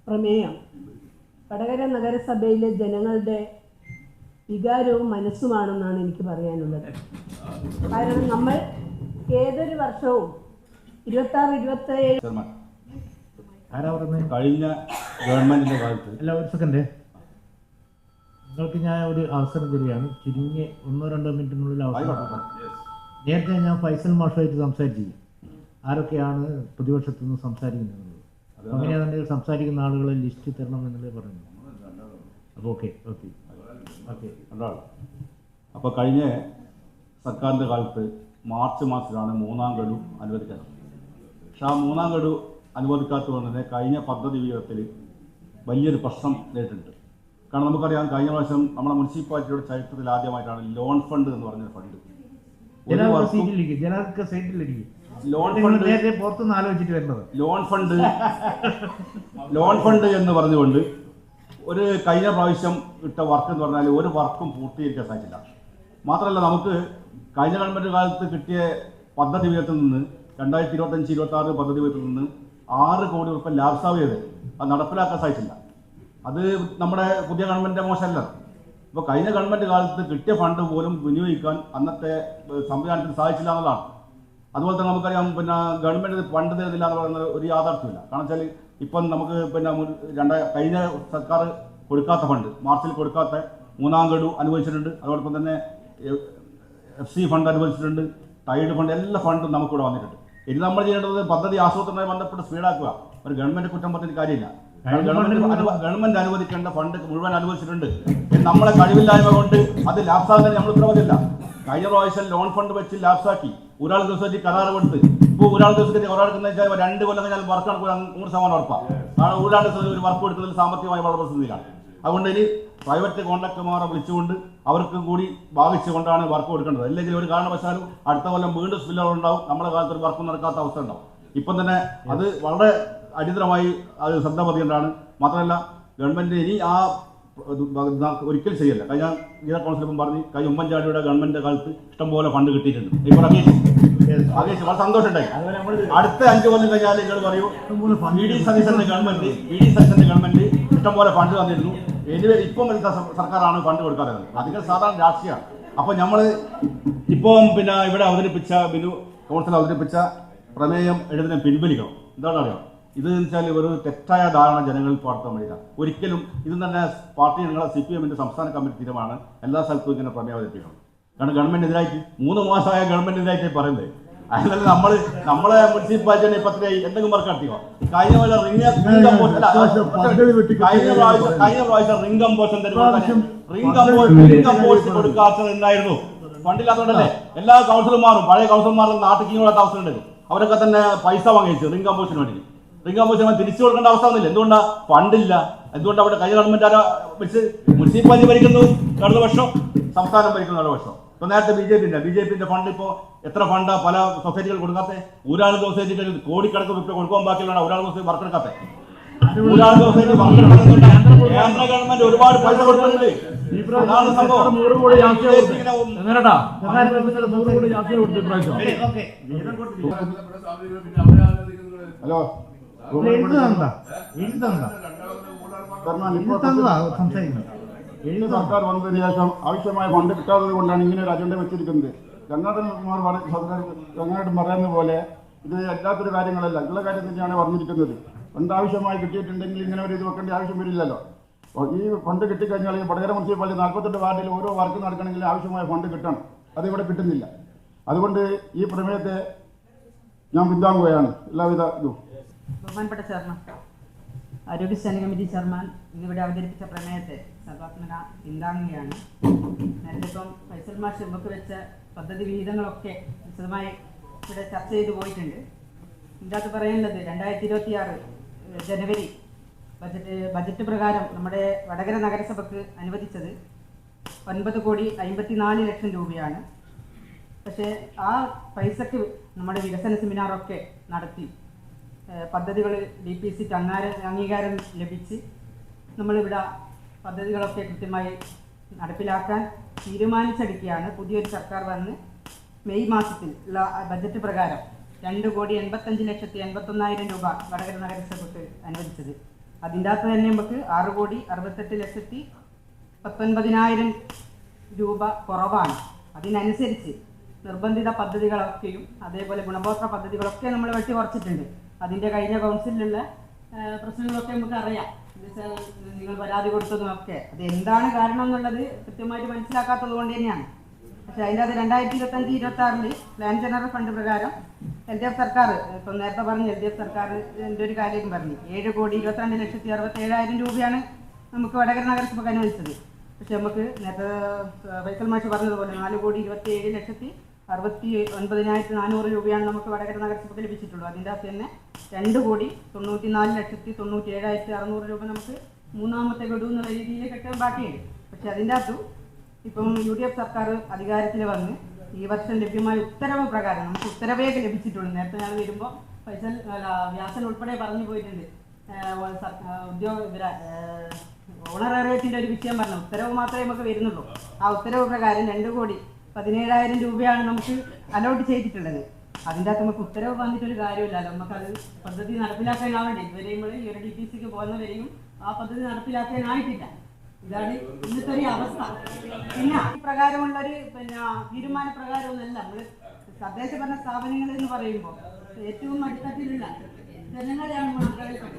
പ്രമേയം വടകര നഗരസഭയിലെ ജനങ്ങളുടെ വികാരവും മനസ്സുമാണെന്നാണ് എനിക്ക് പറയാനുള്ളത്. കാരണം നമ്മൾ ഏതൊരു വർഷവും 26-27 കഴിഞ്ഞ ഗവൺമെന്റിന്റെ കാലത്ത് അല്ല, ഒരു സെക്കൻഡ്, നിങ്ങൾക്ക് ഞാൻ ഒരു അവസരം തരികയാണ്. ചുരുങ്ങിയ 1-2 മിനിറ്റിനുള്ളിൽ അവസരം. നേരത്തെ ഞാൻ ഫൈസൽ മാഷുമായിട്ട് സംസാരിച്ചില്ല ആരൊക്കെയാണ് പ്രതിപക്ഷത്തു നിന്ന് സംസാരിക്കുന്നത്. അങ്ങനെയാണെങ്കിൽ സംസാരിക്കുന്ന ആളുകളെ ലിസ്റ്റ് തരണം എന്നുള്ളത് പറയുന്നു. അപ്പോൾ ഓക്കെ. അപ്പോൾ കഴിഞ്ഞ സർക്കാരിൻ്റെ കാലത്ത് മാർച്ച് മാസത്തിലാണ് 3-ാം ഗഡു അനുവദിക്കുന്നത്. പക്ഷെ ആ 3-ാം ഗഡു അനുവദിക്കാത്തതുകൊണ്ട് തന്നെ കഴിഞ്ഞ പദ്ധതി വിഹിതത്തിൽ വലിയൊരു പ്രശ്നം നേരിട്ടുണ്ട്. കാരണം നമുക്കറിയാം, കഴിഞ്ഞ പ്രാവശ്യം നമ്മുടെ മുനിസിപ്പാലിറ്റിയുടെ ചരിത്രത്തിൽ ആദ്യമായിട്ടാണ് ലോൺ ഫണ്ട് എന്ന് പറഞ്ഞൊരു ഫണ്ട് ലോൺ ഫണ്ട് എന്ന് പറഞ്ഞുകൊണ്ട് ഒരു കഴിഞ്ഞ പ്രാവശ്യം ഇട്ട വർക്ക് എന്ന് പറഞ്ഞാൽ ഒരു വർക്കും പൂർത്തീകരിക്കാൻ സാധിച്ചില്ല. മാത്രമല്ല, നമുക്ക് കഴിഞ്ഞ ഗവൺമെൻറ് കാലത്ത് കിട്ടിയ പദ്ധതി വിഹിതത്തിൽ നിന്ന് 2025-26 പദ്ധതി വിഹിതത്തിൽ നിന്ന് 6 കോടി രൂപ ലാഭസാവ് ചെയ്ത് അത് നടപ്പിലാക്കാൻ സാധിച്ചില്ല. അത് നമ്മുടെ പുതിയ ഗവൺമെൻറ് മോശമല്ല. ഇപ്പോൾ കഴിഞ്ഞ ഗവൺമെൻറ് കാലത്ത് കിട്ടിയ ഫണ്ട് പോലും വിനിയോഗിക്കാൻ അന്നത്തെ സംവിധാനത്തിന് സാധിച്ചില്ല എന്നുള്ളതാണ്. അതുപോലെ തന്നെ നമുക്കറിയാം, പിന്നെ ഗവൺമെൻറ് ഫണ്ട് തരുന്നില്ല എന്ന് പറയുന്നത് ഒരു യാഥാർത്ഥ്യമില്ല. കാരണം വെച്ചാൽ ഇപ്പം നമുക്ക് പിന്നെ കഴിഞ്ഞ സർക്കാർ കൊടുക്കാത്ത ഫണ്ട്, മാർച്ചിൽ കൊടുക്കാത്ത 3-ാം ഗഡു അനുവദിച്ചിട്ടുണ്ട്. അതോടൊപ്പം തന്നെ FC ഫണ്ട് അനുവദിച്ചിട്ടുണ്ട്, ടൈഡ് ഫണ്ട്, എല്ലാ ഫണ്ടും നമുക്കിവിടെ വന്നിട്ടുണ്ട്. ഇനി നമ്മൾ ചെയ്യേണ്ടത് പദ്ധതി ആസൂത്രണവുമായി ബന്ധപ്പെട്ട് സ്പീഡാക്കുക. ഒരു ഗവൺമെൻറ് കുറ്റം പറഞ്ഞിട്ട് കാര്യമില്ല. ഗവൺമെന്റ് അനുവദിക്കേണ്ട ഫണ്ട് മുഴുവൻ അനുവദിച്ചിട്ടുണ്ട്. നമ്മളെ കഴിവില്ലായ്മ കൊണ്ട് അത് ലാപ്സാക്കാൻ നമ്മൾ ഉത്തരവാദില്ല. കഴിഞ്ഞ പ്രാവശ്യം ലോൺ ഫണ്ട് വെച്ച് ലാപ്സാക്കി ഒരാൾ ദിവസത്തേക്ക് കരാർ കൊടുത്ത് ഇപ്പോൾ ഒരാൾ ദിവസത്തേക്ക് ഒരാൾക്ക് 2 കൊല്ലം കഴിഞ്ഞാൽ വർക്ക് നടക്കുക 100% ഉറപ്പാണ്. കാരണം ഒരാൾ ഒരു വർക്ക് കൊടുക്കുന്നതിൽ സാമ്പത്തികമായി വളരെ പ്രതിസന്ധിയിലാണ്. അതുകൊണ്ട് ഇനി പ്രൈവറ്റ് കോൺട്രാക്ടർമാരെ വിളിച്ചുകൊണ്ട് അവർക്ക് കൂടി ഭാവിച്ചുകൊണ്ടാണ് വർക്ക് കൊടുക്കേണ്ടത്. അല്ലെങ്കിൽ ഒരു കാരണവശാലും അടുത്ത കൊല്ലം വീണ്ടും സ്പില്ലുകൾ ഉണ്ടാവും. നമ്മുടെ കാലത്ത് ഒരു വർക്കും നടക്കാത്ത അവസ്ഥ ഉണ്ടാവും. ഇപ്പം തന്നെ അത് വളരെ അടിയന്തരമായി അത് ശ്രദ്ധ പതിയേണ്ടതാണ്. മാത്രമല്ല, ഗവൺമെൻറ് ഇനി ആ ഒരിക്കൽ ചെയ്യല്ല. കഴിഞ്ഞ ഗീത കൗൺസിലും പറഞ്ഞ് കഴിഞ്ഞ ഉമ്മൻചാണ്ടിയുടെ ഗവൺമെൻറ് കാലത്ത് ഇഷ്ടംപോലെ ഫണ്ട് കിട്ടിയിട്ടുണ്ട്. ഇപ്പോൾ അപേക്ഷിച്ച് വളരെ സന്തോഷമുണ്ടായി. അടുത്ത 5 കൊല്ലം കഴിഞ്ഞാൽ നിങ്ങൾ പറയൂ, VD സതീശന്റെ ഗവൺമെൻറ് ഇഷ്ടംപോലെ ഫണ്ട് തന്നിരുന്നു. ഇപ്പം സർക്കാരാണ് ഫണ്ട് കൊടുക്കാതെ. അധികം സാധാരണ രാഷ്ട്രീയമാണ്. അപ്പോൾ നമ്മൾ ഇപ്പം പിന്നെ ഇവിടെ അവതരിപ്പിച്ച കൗൺസിൽ അവതരിപ്പിച്ച പ്രമേയം എഴുതുന്നതിനെ പിൻവലിക്കണം. എന്താണ് അറിയാം, ഇത് വെച്ചാൽ ഒരു തെറ്റായ ധാരണ ജനങ്ങളിൽ പകർത്താൻ വേണ്ടിയില്ല. ഒരിക്കലും ഇത് തന്നെ പാർട്ടി ഞങ്ങളെ CPM സംസ്ഥാന കമ്മിറ്റി തീരുമാനമാണ് എല്ലാ സ്ഥലത്തും ഇങ്ങനെ പ്രമേയം അവതരിപ്പിക്കണം. കാരണം ഗവൺമെന്റിനെതിരായിട്ട് 3 മാസമായ ഗവൺമെന്റിനെതിരായിട്ട് പറയുന്നത്. അതിനല്ല നമ്മളെ മുനിസിപ്പാലിറ്റി ഇപ്പം എത്രയായി എന്തെങ്കിലും വർക്ക് നടത്തിയോ? കഴിഞ്ഞ പ്രാവശ്യം റിംഗ് കമ്പോസ്റ്റ് കൊടുക്കാത്തത് എന്തായിരുന്നു? ഫണ്ടില്ലാത്തതുകൊണ്ടല്ലേ എല്ലാ കൗൺസിലർമാരും പഴയ കൗൺസിലർമാരും നാട്ടിൽ ഇങ്ങോട്ട് അവസ്ഥ ഉണ്ട്. അവരൊക്കെ തന്നെ പൈസ വാങ്ങിച്ചു റിംഗ് കമ്പോസിന് വേണ്ടി. റിംഗ് കമ്പോസിന് തിരിച്ചു കൊടുക്കേണ്ട അവസ്ഥ ഒന്നുമില്ല. എന്തുകൊണ്ടാ? ഫണ്ടില്ല. എന്തുകൊണ്ട് അവിടെ കഴിഞ്ഞ ഗവൺമെന്റ് ആരോ വെച്ച് മുനിസിപ്പാലിറ്റി ഭരിക്കുന്നു അടുത്ത വർഷം, സംസ്ഥാനം ഭരിക്കുന്നു അടുത്ത വർഷം. ഇപ്പൊ നേരത്തെ ബി ജെ പിന്റെ ഫണ്ട് ഇപ്പോൾ എത്ര ഫണ്ടാ പല സൊസൈറ്റികൾ കൊടുക്കാത്ത? ഊരാള് സൊസൈറ്റികൾ കോടിക്കണക്കിന് രൂപ കൊടുക്കാൻ ബാക്കിയുള്ള ഊരാള് സൊസൈറ്റി വർക്കെടുക്കാത്ത ഊരാള് സൊസൈറ്റി വർക്കെടുക്കുന്നുണ്ട്. കേന്ദ്ര ഗവൺമെന്റ് ഒരുപാട് പൈസ കൊടുക്കുന്നുണ്ട്. അതാണ് സംഭവം. ഹലോ സർക്കാർ വന്നതിന് ശേഷം ആവശ്യമായ ഫണ്ട് കിട്ടാത്തത് കൊണ്ടാണ് ഇങ്ങനെ ഒരു അജണ്ട വെച്ചിരിക്കുന്നത്. ഗംഗാധരകുമാർ ഗംഗാധരൻ പറയുന്ന പോലെ ഇത് എല്ലാത്തൊരു കാര്യങ്ങളല്ല, ഉള്ള കാര്യം തന്നെയാണ് പറഞ്ഞിരിക്കുന്നത്. ഫണ്ട് ആവശ്യമായി കിട്ടിയിട്ടുണ്ടെങ്കിൽ ഇങ്ങനെ ഒരു ഇത് വെക്കേണ്ട ആവശ്യം വരില്ലല്ലോ. ഈ ഫണ്ട് കിട്ടിക്കഴിഞ്ഞാൽ ഈ വടകര മുനിസിപ്പാലിറ്റി 48 വാർഡിൽ ഓരോ വർക്ക് നടക്കണമെങ്കിൽ ആവശ്യമായ ഫണ്ട് കിട്ടണം. അതിവിടെ കിട്ടുന്നില്ല. അതുകൊണ്ട് ഈ പ്രമേയത്തെ ഞാൻ പിന്താങ്ങുകയാണ്. എല്ലാവിധ ഇതും. ബഹുമാനപ്പെട്ട ചെയർമാൻ, ആരോഗ്യ സ്റ്റാൻഡിംഗ് കമ്മിറ്റി ചെയർമാൻ ഇന്നിവിടെ അവതരിപ്പിച്ച പ്രമേയത്തെ സർവാത്മന പിന്താങ്ങുകയാണ്. നേരത്തെ ഇപ്പം ഫൈസൽ മാഷ് മുമ്പ് വെച്ച പദ്ധതി വിഹിതങ്ങളൊക്കെ വിശദമായി ഇവിടെ ചർച്ച ചെയ്തു പോയിട്ടുണ്ട്. ഇതിനകത്ത് പറയാനുള്ളത് 2026 ജനുവരി ബജറ്റ് പ്രകാരം നമ്മുടെ വടകര നഗരസഭയ്ക്ക് അനുവദിച്ചത് 9,54,00,000 രൂപയാണ്. പക്ഷേ ആ പൈസക്ക് നമ്മുടെ വികസന സെമിനാറൊക്കെ നടത്തി പദ്ധതികൾ DPCക്ക് അംഗീകാരം ലഭിച്ച് നമ്മളിവിടെ പദ്ധതികളൊക്കെ കൃത്യമായി നടപ്പിലാക്കാൻ തീരുമാനിച്ചെടുക്കുകയാണ്. പുതിയൊരു സർക്കാർ വന്ന് മെയ് മാസത്തിൽ ഉള്ള ബജറ്റ് പ്രകാരം 2,85,81,000 രൂപ വടകര നഗരസഭയ്ക്ക് അനുവദിച്ചത്. അതിൻ്റെ അകത്ത് തന്നെ നമുക്ക് 6,68,19,000 രൂപ കുറവാണ്. അതിനനുസരിച്ച് നിർബന്ധിത പദ്ധതികളൊക്കെയും അതേപോലെ ഗുണഭോക്തൃ പദ്ധതികളൊക്കെ നമ്മൾ വെട്ടി കുറച്ചിട്ടുണ്ട്. അതിൻ്റെ കഴിഞ്ഞ കൗൺസിലിലുള്ള പ്രശ്നങ്ങളൊക്കെ നമുക്ക് അറിയാം. നിങ്ങൾ പരാതി കൊടുത്തതുമൊക്കെ അത് എന്താണ് കാരണം എന്നുള്ളത് കൃത്യമായിട്ട് മനസ്സിലാക്കാത്തത് കൊണ്ട് തന്നെയാണ്. പക്ഷേ അതിൻ്റെ അത് 2025-26 പ്ലാൻ ജനറൽ ഫണ്ട് പ്രകാരം LDF സർക്കാർ, ഇപ്പം നേരത്തെ പറഞ്ഞു LDF സർക്കാരിൻ്റെ ഒരു കാര്യം പറഞ്ഞു, 7,22,67,000 രൂപയാണ് നമുക്ക് വടകര നഗരസഭയ്ക്ക് അനുവദിച്ചത്. പക്ഷെ നമുക്ക് നേരത്തെ ഫൈസൽ മാഷ് പറഞ്ഞതുപോലെ 4,27,69,400 രൂപയാണ് നമുക്ക് വടകര നഗരസഭയ്ക്ക് ലഭിച്ചിട്ടുള്ളൂ. അതിൻ്റെ അകത്ത് തന്നെ 2,94,97,600 രൂപ നമുക്ക് മൂന്നാമത്തെ ഗഡു എന്നുള്ള രീതിയിൽ കെട്ടാൻ ബാക്കിയുണ്ട്. പക്ഷെ അതിൻ്റെ അകത്ത് ഇപ്പം UDF സർക്കാർ അധികാരത്തിൽ വന്ന് ഈ വർഷം ലഭ്യമായ ഉത്തരവ് പ്രകാരം നമുക്ക് ഉത്തരവേ ലഭിച്ചിട്ടുള്ളൂ. നേരത്തെ ഞാൻ വരുമ്പോൾ ഫൈസൽ വ്യാസൻ ഉൾപ്പെടെ പറഞ്ഞു പോയിട്ടുണ്ട്. ഓണറേറിയത്തിൻ്റെ ഒരു വിഷയം പറഞ്ഞു, ഉത്തരവ് മാത്രമേ നമുക്ക് വരുന്നുള്ളൂ. ആ ഉത്തരവ് പ്രകാരം 2,17,000 രൂപയാണ് നമുക്ക് അലോട്ട് ചെയ്തിട്ടുള്ളത്. അതിൻ്റെ അകത്ത് നമുക്ക് ഉത്തരവ് വന്നിട്ടൊരു കാര്യമില്ലല്ലോ. നമുക്കത് പദ്ധതി നടപ്പിലാക്കാനാവണ്ടേ. ഇതുവരെ നമ്മൾ ഈ ഒരു DPCക്ക് പോകുന്നവരെയും ആ പദ്ധതി നടപ്പിലാക്കാനായിട്ടില്ല. ഇതാണ് ഇന്നത്തെ ഒരു അവസ്ഥ. പിന്നെ ഈ പ്രകാരമുള്ളൊരു തീരുമാനപ്രകാരമൊന്നല്ല നമ്മൾ തദ്ദേശ ഭരണ സ്ഥാപനങ്ങൾ എന്ന് പറയുമ്പോൾ ഏറ്റവും അടിത്തട്ടിലുള്ള ജനങ്ങളെയാണ് മാർഗം.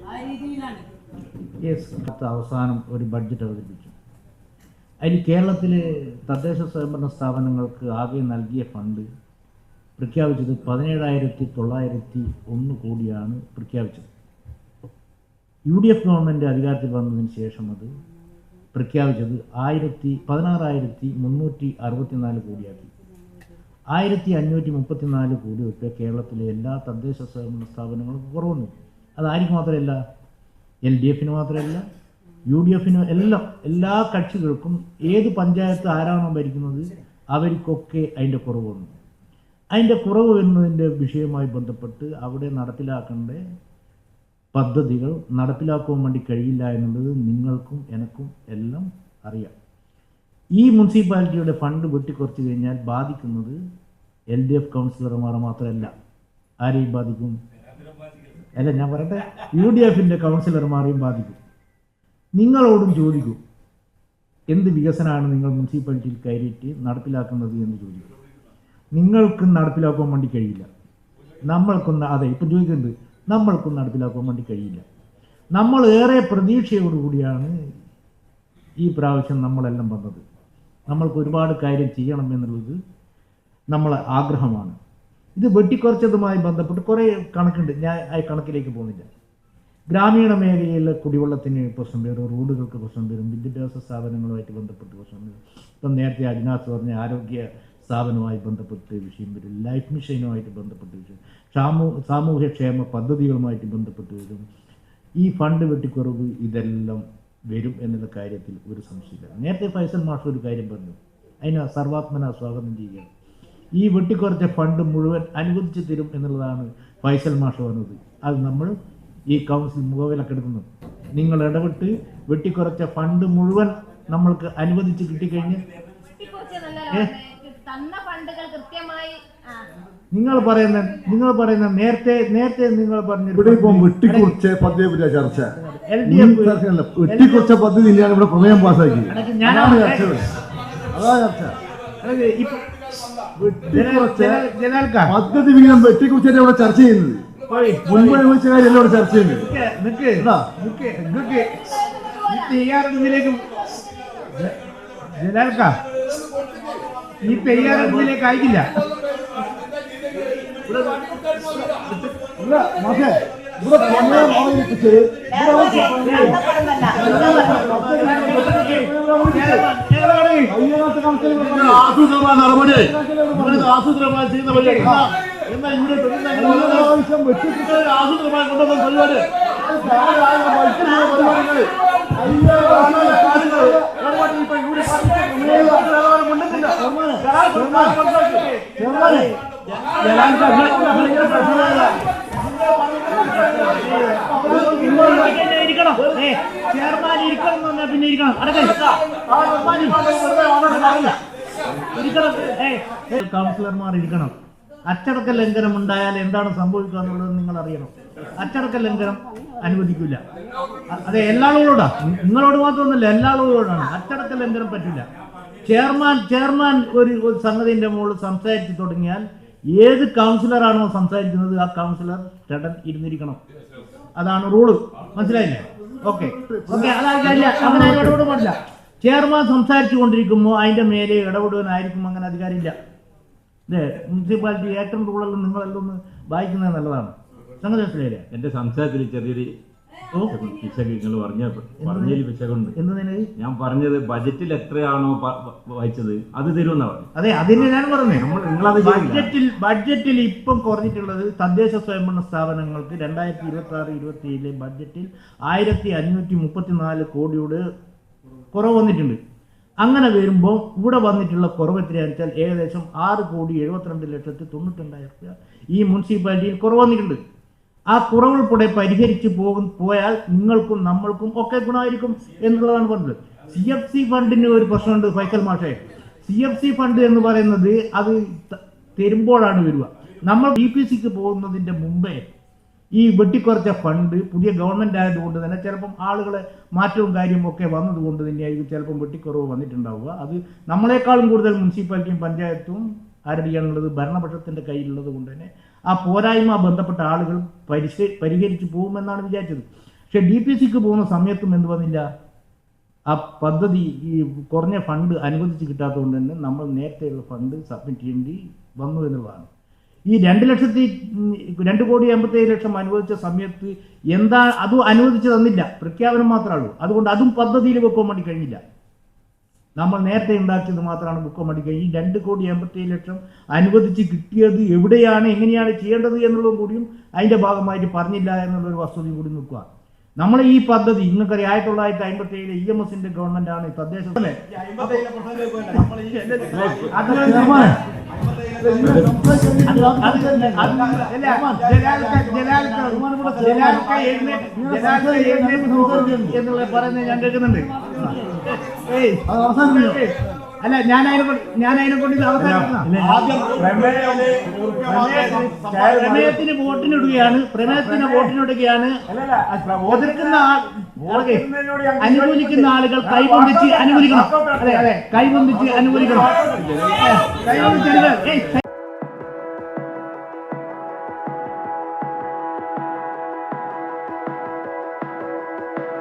ആ രീതിയിലാണ് അവസാനം ഒരു ബഡ്ജറ്റ് അവതരിപ്പിച്ചു. അതിൽ കേരളത്തിലെ തദ്ദേശ സ്വയംഭരണ സ്ഥാപനങ്ങൾക്ക് ആകെ നൽകിയ ഫണ്ട് പ്രഖ്യാപിച്ചത് 17,901 കോടിയാണ് പ്രഖ്യാപിച്ചത്. UDF ഗവൺമെൻറ് അധികാരത്തിൽ വന്നതിന് ശേഷം അത് പ്രഖ്യാപിച്ചത് 16,364 കോടിയാക്കി. 1,534 കോടി രൂപ കേരളത്തിലെ എല്ലാ തദ്ദേശ സ്വയംഭരണ സ്ഥാപനങ്ങൾക്കും കുറവൊന്നും. അതായിരിക്കും മാത്രമല്ല, LDFന് മാത്രമല്ല UDFന് എല്ലാം, എല്ലാ കക്ഷികൾക്കും ഏത് പഞ്ചായത്ത് ആരാണോ ഭരിക്കുന്നത് അവർക്കൊക്കെ അതിൻ്റെ കുറവ് വന്നു. അതിൻ്റെ കുറവ് വരുന്നതിൻ്റെ വിഷയവുമായി ബന്ധപ്പെട്ട് അവിടെ നടപ്പിലാക്കേണ്ട പദ്ധതികൾ നടപ്പിലാക്കുവാൻ വേണ്ടി കഴിയില്ല എന്നുള്ളത് നിങ്ങൾക്കും എനക്കും എല്ലാം അറിയാം. ഈ മുനിസിപ്പാലിറ്റിയുടെ ഫണ്ട് വെട്ടിക്കുറച്ച് കഴിഞ്ഞാൽ ബാധിക്കുന്നത് LDF കൗൺസിലർമാരെ മാത്രമല്ല. ആരെയും ബാധിക്കും? അല്ല, ഞാൻ പറയട്ടെ, UDFൻ്റെ കൗൺസിലർമാരെയും ബാധിക്കും. നിങ്ങളോടും ചോദിക്കും, എന്ത് വികസനമാണ് നിങ്ങൾ മുനിസിപ്പാലിറ്റിയിൽ കയറിയിട്ട് നടപ്പിലാക്കുന്നത് എന്ന് ചോദിക്കും. നിങ്ങൾക്കും നടപ്പിലാക്കാൻ വേണ്ടി കഴിയില്ല. നമ്മൾക്കൊന്ന് അതെ ഇപ്പം ചോദിക്കുന്നുണ്ട്, നമ്മൾക്കൊന്നും നടപ്പിലാക്കാൻ വേണ്ടി കഴിയില്ല. നമ്മൾ ഏറെ പ്രതീക്ഷയോടുകൂടിയാണ് ഈ പ്രാവശ്യം നമ്മളെല്ലാം വന്നത്. നമ്മൾക്ക് ഒരുപാട് കാര്യം ചെയ്യണം എന്നുള്ളത് നമ്മളെ ആഗ്രഹമാണ്. ഇത് വെട്ടിക്കുറച്ചതുമായി ബന്ധപ്പെട്ട് കുറേ കണക്കുണ്ട്, ഞാൻ ആ കണക്കിലേക്ക് പോകുന്നില്ല. ഗ്രാമീണ മേഖലയിലെ കുടിവെള്ളത്തിന് പ്രശ്നം വരും, റോഡുകൾക്ക് പ്രശ്നം വരും, വിദ്യാഭ്യാസ സ്ഥാപനങ്ങളുമായിട്ട് ബന്ധപ്പെട്ട് പ്രശ്നം വരും. ഇപ്പം നേരത്തെ അതിനകത്ത് പറഞ്ഞ ആരോഗ്യ സ്ഥാപനവുമായി ബന്ധപ്പെട്ട് വിഷയം വരും, ലൈഫ് മിഷനുമായിട്ട് ബന്ധപ്പെട്ട് വിഷയം, സാമൂഹ്യക്ഷേമ പദ്ധതികളുമായിട്ട് ബന്ധപ്പെട്ട് വരും. ഈ ഫണ്ട് വെട്ടിക്കുറവ് ഇതെല്ലാം വരും എന്നുള്ള കാര്യത്തിൽ ഒരു സംശയമില്ല. നേരത്തെ ഫൈസൽ മാഷ് ഒരു കാര്യം പറഞ്ഞു, അതിനെ സർവാത്മന സ്വാഗതം ചെയ്യുകയാണ്. ഈ വെട്ടിക്കുറച്ച ഫണ്ട് മുഴുവൻ അനുവദിച്ചു തരും എന്നുള്ളതാണ് ഫൈസൽ മാഷ് പറഞ്ഞത്. അത് നമ്മൾ ഈ കൗൺസിൽ മുഖവിലക്കെടുക്കുന്നു. നിങ്ങൾ ഇടപെട്ട് വെട്ടിക്കുറച്ച ഫണ്ട് മുഴുവൻ നമ്മൾക്ക് അനുവദിച്ച് കിട്ടിക്കഴിഞ്ഞ് നിങ്ങൾ പറയുന്ന നേരത്തെ നിങ്ങൾ പറഞ്ഞ ഇവിടെ ഇപ്പം വെട്ടിക്കുറിച്ച പദ്ധതിയെ പറ്റിയ ചർച്ച, വെട്ടിക്കുറിച്ച പദ്ധതി ഇല്ലാതെ ഇവിടെ പ്രമേയം പാസ്സാക്കി. അതാണ് ചർച്ച. പദ്ധതി വിഹിതം വെട്ടിക്കുറിച്ചാണ് ഇവിടെ ചർച്ച ചെയ്യുന്നത്. മുൻപ് അനുഭവിച്ച കാര്യം ഇവിടെ ചർച്ച ചെയ്യുന്നത്. ഈ തയ്യാറെടുപ്പിലേക്ക് അയക്കില്ല. ഇവിടെ പ്രമേയം അവതരിപ്പിച്ച് ആസൂത്രണ നടപടി ആസൂത്രണമായി ചെയ്യുന്ന പരിപാടി എന്നാൽ ഇവിടെ ആവശ്യം വെട്ടിപ്പിട്ട് ആസൂത്രണമായി കൊണ്ടുവന്ന പരിപാടി പരിപാടികൾ കൗൺസിലർമാർ ഇരിക്കണം. അച്ചടക്ക ലംഘനം ഉണ്ടായാൽ എന്താണ് സംഭവിക്കുക എന്നുള്ളത് നിങ്ങൾ അറിയണം. അച്ചടക്ക ലംഘനം അനുവദിക്കില്ല. അതെ, എല്ലാ ആളുകളോടാണ്, നിങ്ങളോട് മാത്രമൊന്നുമില്ല, എല്ലാ ആളുകളോടാണ്. അച്ചടക്ക ലംഘനം പറ്റില്ല. ചെയർമാൻ ഒരു സംഗതിന്റെ മുകളിൽ സംസാരിച്ചു തുടങ്ങിയാൽ ഏത് കൗൺസിലറാണോ സംസാരിക്കുന്നത് ആ കൗൺസിലർ ചടൻ ഇരുന്നിരിക്കണം. അതാണ് റൂള്. മനസ്സിലായില്ലേ? ഓക്കെ, അതായില്ല, അങ്ങനെ ഇടപെടാൻ പാടില്ല. ചെയർമാൻ സംസാരിച്ചു കൊണ്ടിരിക്കുമ്പോൾ അതിന്റെ മേലെ ഇടപെടുവാനായിരിക്കും അങ്ങനെ അധികാരമില്ല. അതെ, മുനിസിപ്പാലിറ്റി ഏറ്റവും റൂളെല്ലാം നിങ്ങളെല്ലാം ഒന്ന് വായിക്കുന്നത് നല്ലതാണ്. സംഗതി മനസ്സിലായില്ലേ? എന്റെ സംസാരത്തിൽ ചെറിയൊരു പിശക് നിങ്ങൾ പറഞ്ഞതിൽ പിശകുണ്ട്. ഞാൻ പറഞ്ഞത് ബജറ്റിൽ എത്രയാണോ വായിച്ചത് അത് തരുമെന്നാ പറഞ്ഞു. അതെ, അതിന് ഞാൻ പറഞ്ഞത് ബഡ്ജറ്റിൽ ഇപ്പം കുറഞ്ഞിട്ടുള്ളത് തദ്ദേശ സ്വയംഭരണ സ്ഥാപനങ്ങൾക്ക് 2026-27 ബഡ്ജറ്റിൽ 1534 കോടിയുടെ കുറവ് വന്നിട്ടുണ്ട്. അങ്ങനെ വരുമ്പോൾ ഇവിടെ വന്നിട്ടുള്ള കുറവ് എത്രയാണെന്ന് വെച്ചാൽ ഏകദേശം 6,72,92,000 ഈ മുനിസിപ്പാലിറ്റിയിൽ കുറവ് വന്നിട്ടുണ്ട്. ആ കുറവ് ഉൾപ്പെടെ പരിഹരിച്ച് പോയാൽ നിങ്ങൾക്കും നമ്മൾക്കും ഒക്കെ ഗുണമായിരിക്കും എന്നുള്ളതാണ് പറഞ്ഞത്. CFC ഫണ്ടിന് ഒരു പ്രശ്നമുണ്ട് ഫൈസൽ മാഷേ. CFC ഫണ്ട് എന്ന് പറയുന്നത് അത് തരുമ്പോഴാണ് വരിക. നമ്മൾ DPCക്ക് പോകുന്നതിൻ്റെ മുമ്പേ ഈ വെട്ടിക്കുറച്ച ഫണ്ട് പുതിയ ഗവൺമെൻറ് ആയതുകൊണ്ട് തന്നെ ചിലപ്പം ആളുകളെ മാറ്റവും കാര്യവും ഒക്കെ വന്നതുകൊണ്ട് തന്നെയായിരിക്കും ചിലപ്പം വെട്ടിക്കുറവ് വന്നിട്ടുണ്ടാവുക. അത് നമ്മളെക്കാളും കൂടുതൽ മുനിസിപ്പാലിറ്റിയും പഞ്ചായത്തും ആരുടെയാണുള്ളത്, ഭരണപക്ഷത്തിൻ്റെ കയ്യിലുള്ളത് കൊണ്ട് തന്നെ ആ പോരായ്മ ബന്ധപ്പെട്ട ആളുകൾ പരിഹരിച്ച് പോകുമെന്നാണ് വിചാരിച്ചത്. പക്ഷെ DPCക്ക് പോകുന്ന സമയത്തും എന്ത് വന്നില്ല, ആ പദ്ധതി ഈ കുറഞ്ഞ ഫണ്ട് അനുവദിച്ച് കിട്ടാത്തതുകൊണ്ട് തന്നെ നമ്മൾ നേരത്തെയുള്ള ഫണ്ട് സബ്മിറ്റ് ചെയ്യേണ്ടി വന്നു എന്നുള്ളതാണ്. ഈ 2,87,00,000 അനുവദിച്ച സമയത്ത് എന്താ അതും അനുവദിച്ച് തന്നില്ല, പ്രഖ്യാപനം മാത്രമേ ഉള്ളൂ. അതുകൊണ്ട് അതും പദ്ധതിയിൽ വെക്കാൻ വേണ്ടി കഴിഞ്ഞില്ല. നമ്മൾ നേരത്തെ ഉണ്ടാക്കിയത് മാത്രമാണ് ബുക്ക് മടിക്കുക. ഈ 2,87,00,000 അനുവദിച്ച് കിട്ടിയത് എവിടെയാണ്, എങ്ങനെയാണ് ചെയ്യേണ്ടത് എന്നുള്ളതും കൂടിയും അതിൻ്റെ ഭാഗമായിട്ട് പറഞ്ഞില്ല എന്നുള്ളൊരു വസ്തുതയും കൂടി നിൽക്കുക. നമ്മൾ ഈ പദ്ധതി നിങ്ങൾക്കറിയാം 1957 EMSന്റെ ഗവൺമെന്റാണ് തദ്ദേശ എന്നുള്ള പറയുന്നത് ഞാൻ കേൾക്കുന്നുണ്ട്. അല്ല, ഞാനതിനെ കൊണ്ട് പ്രമേയത്തിന് വോട്ടിനിടുകയാണ്. ഒതുക്കുന്ന അനുകൂലിക്കുന്ന ആളുകൾ കൈബന്ധിച്ച് അനുകൂലിക്കണം. അതെ, കൈബന്ധിച്ച് അനുകൂലിക്കണം.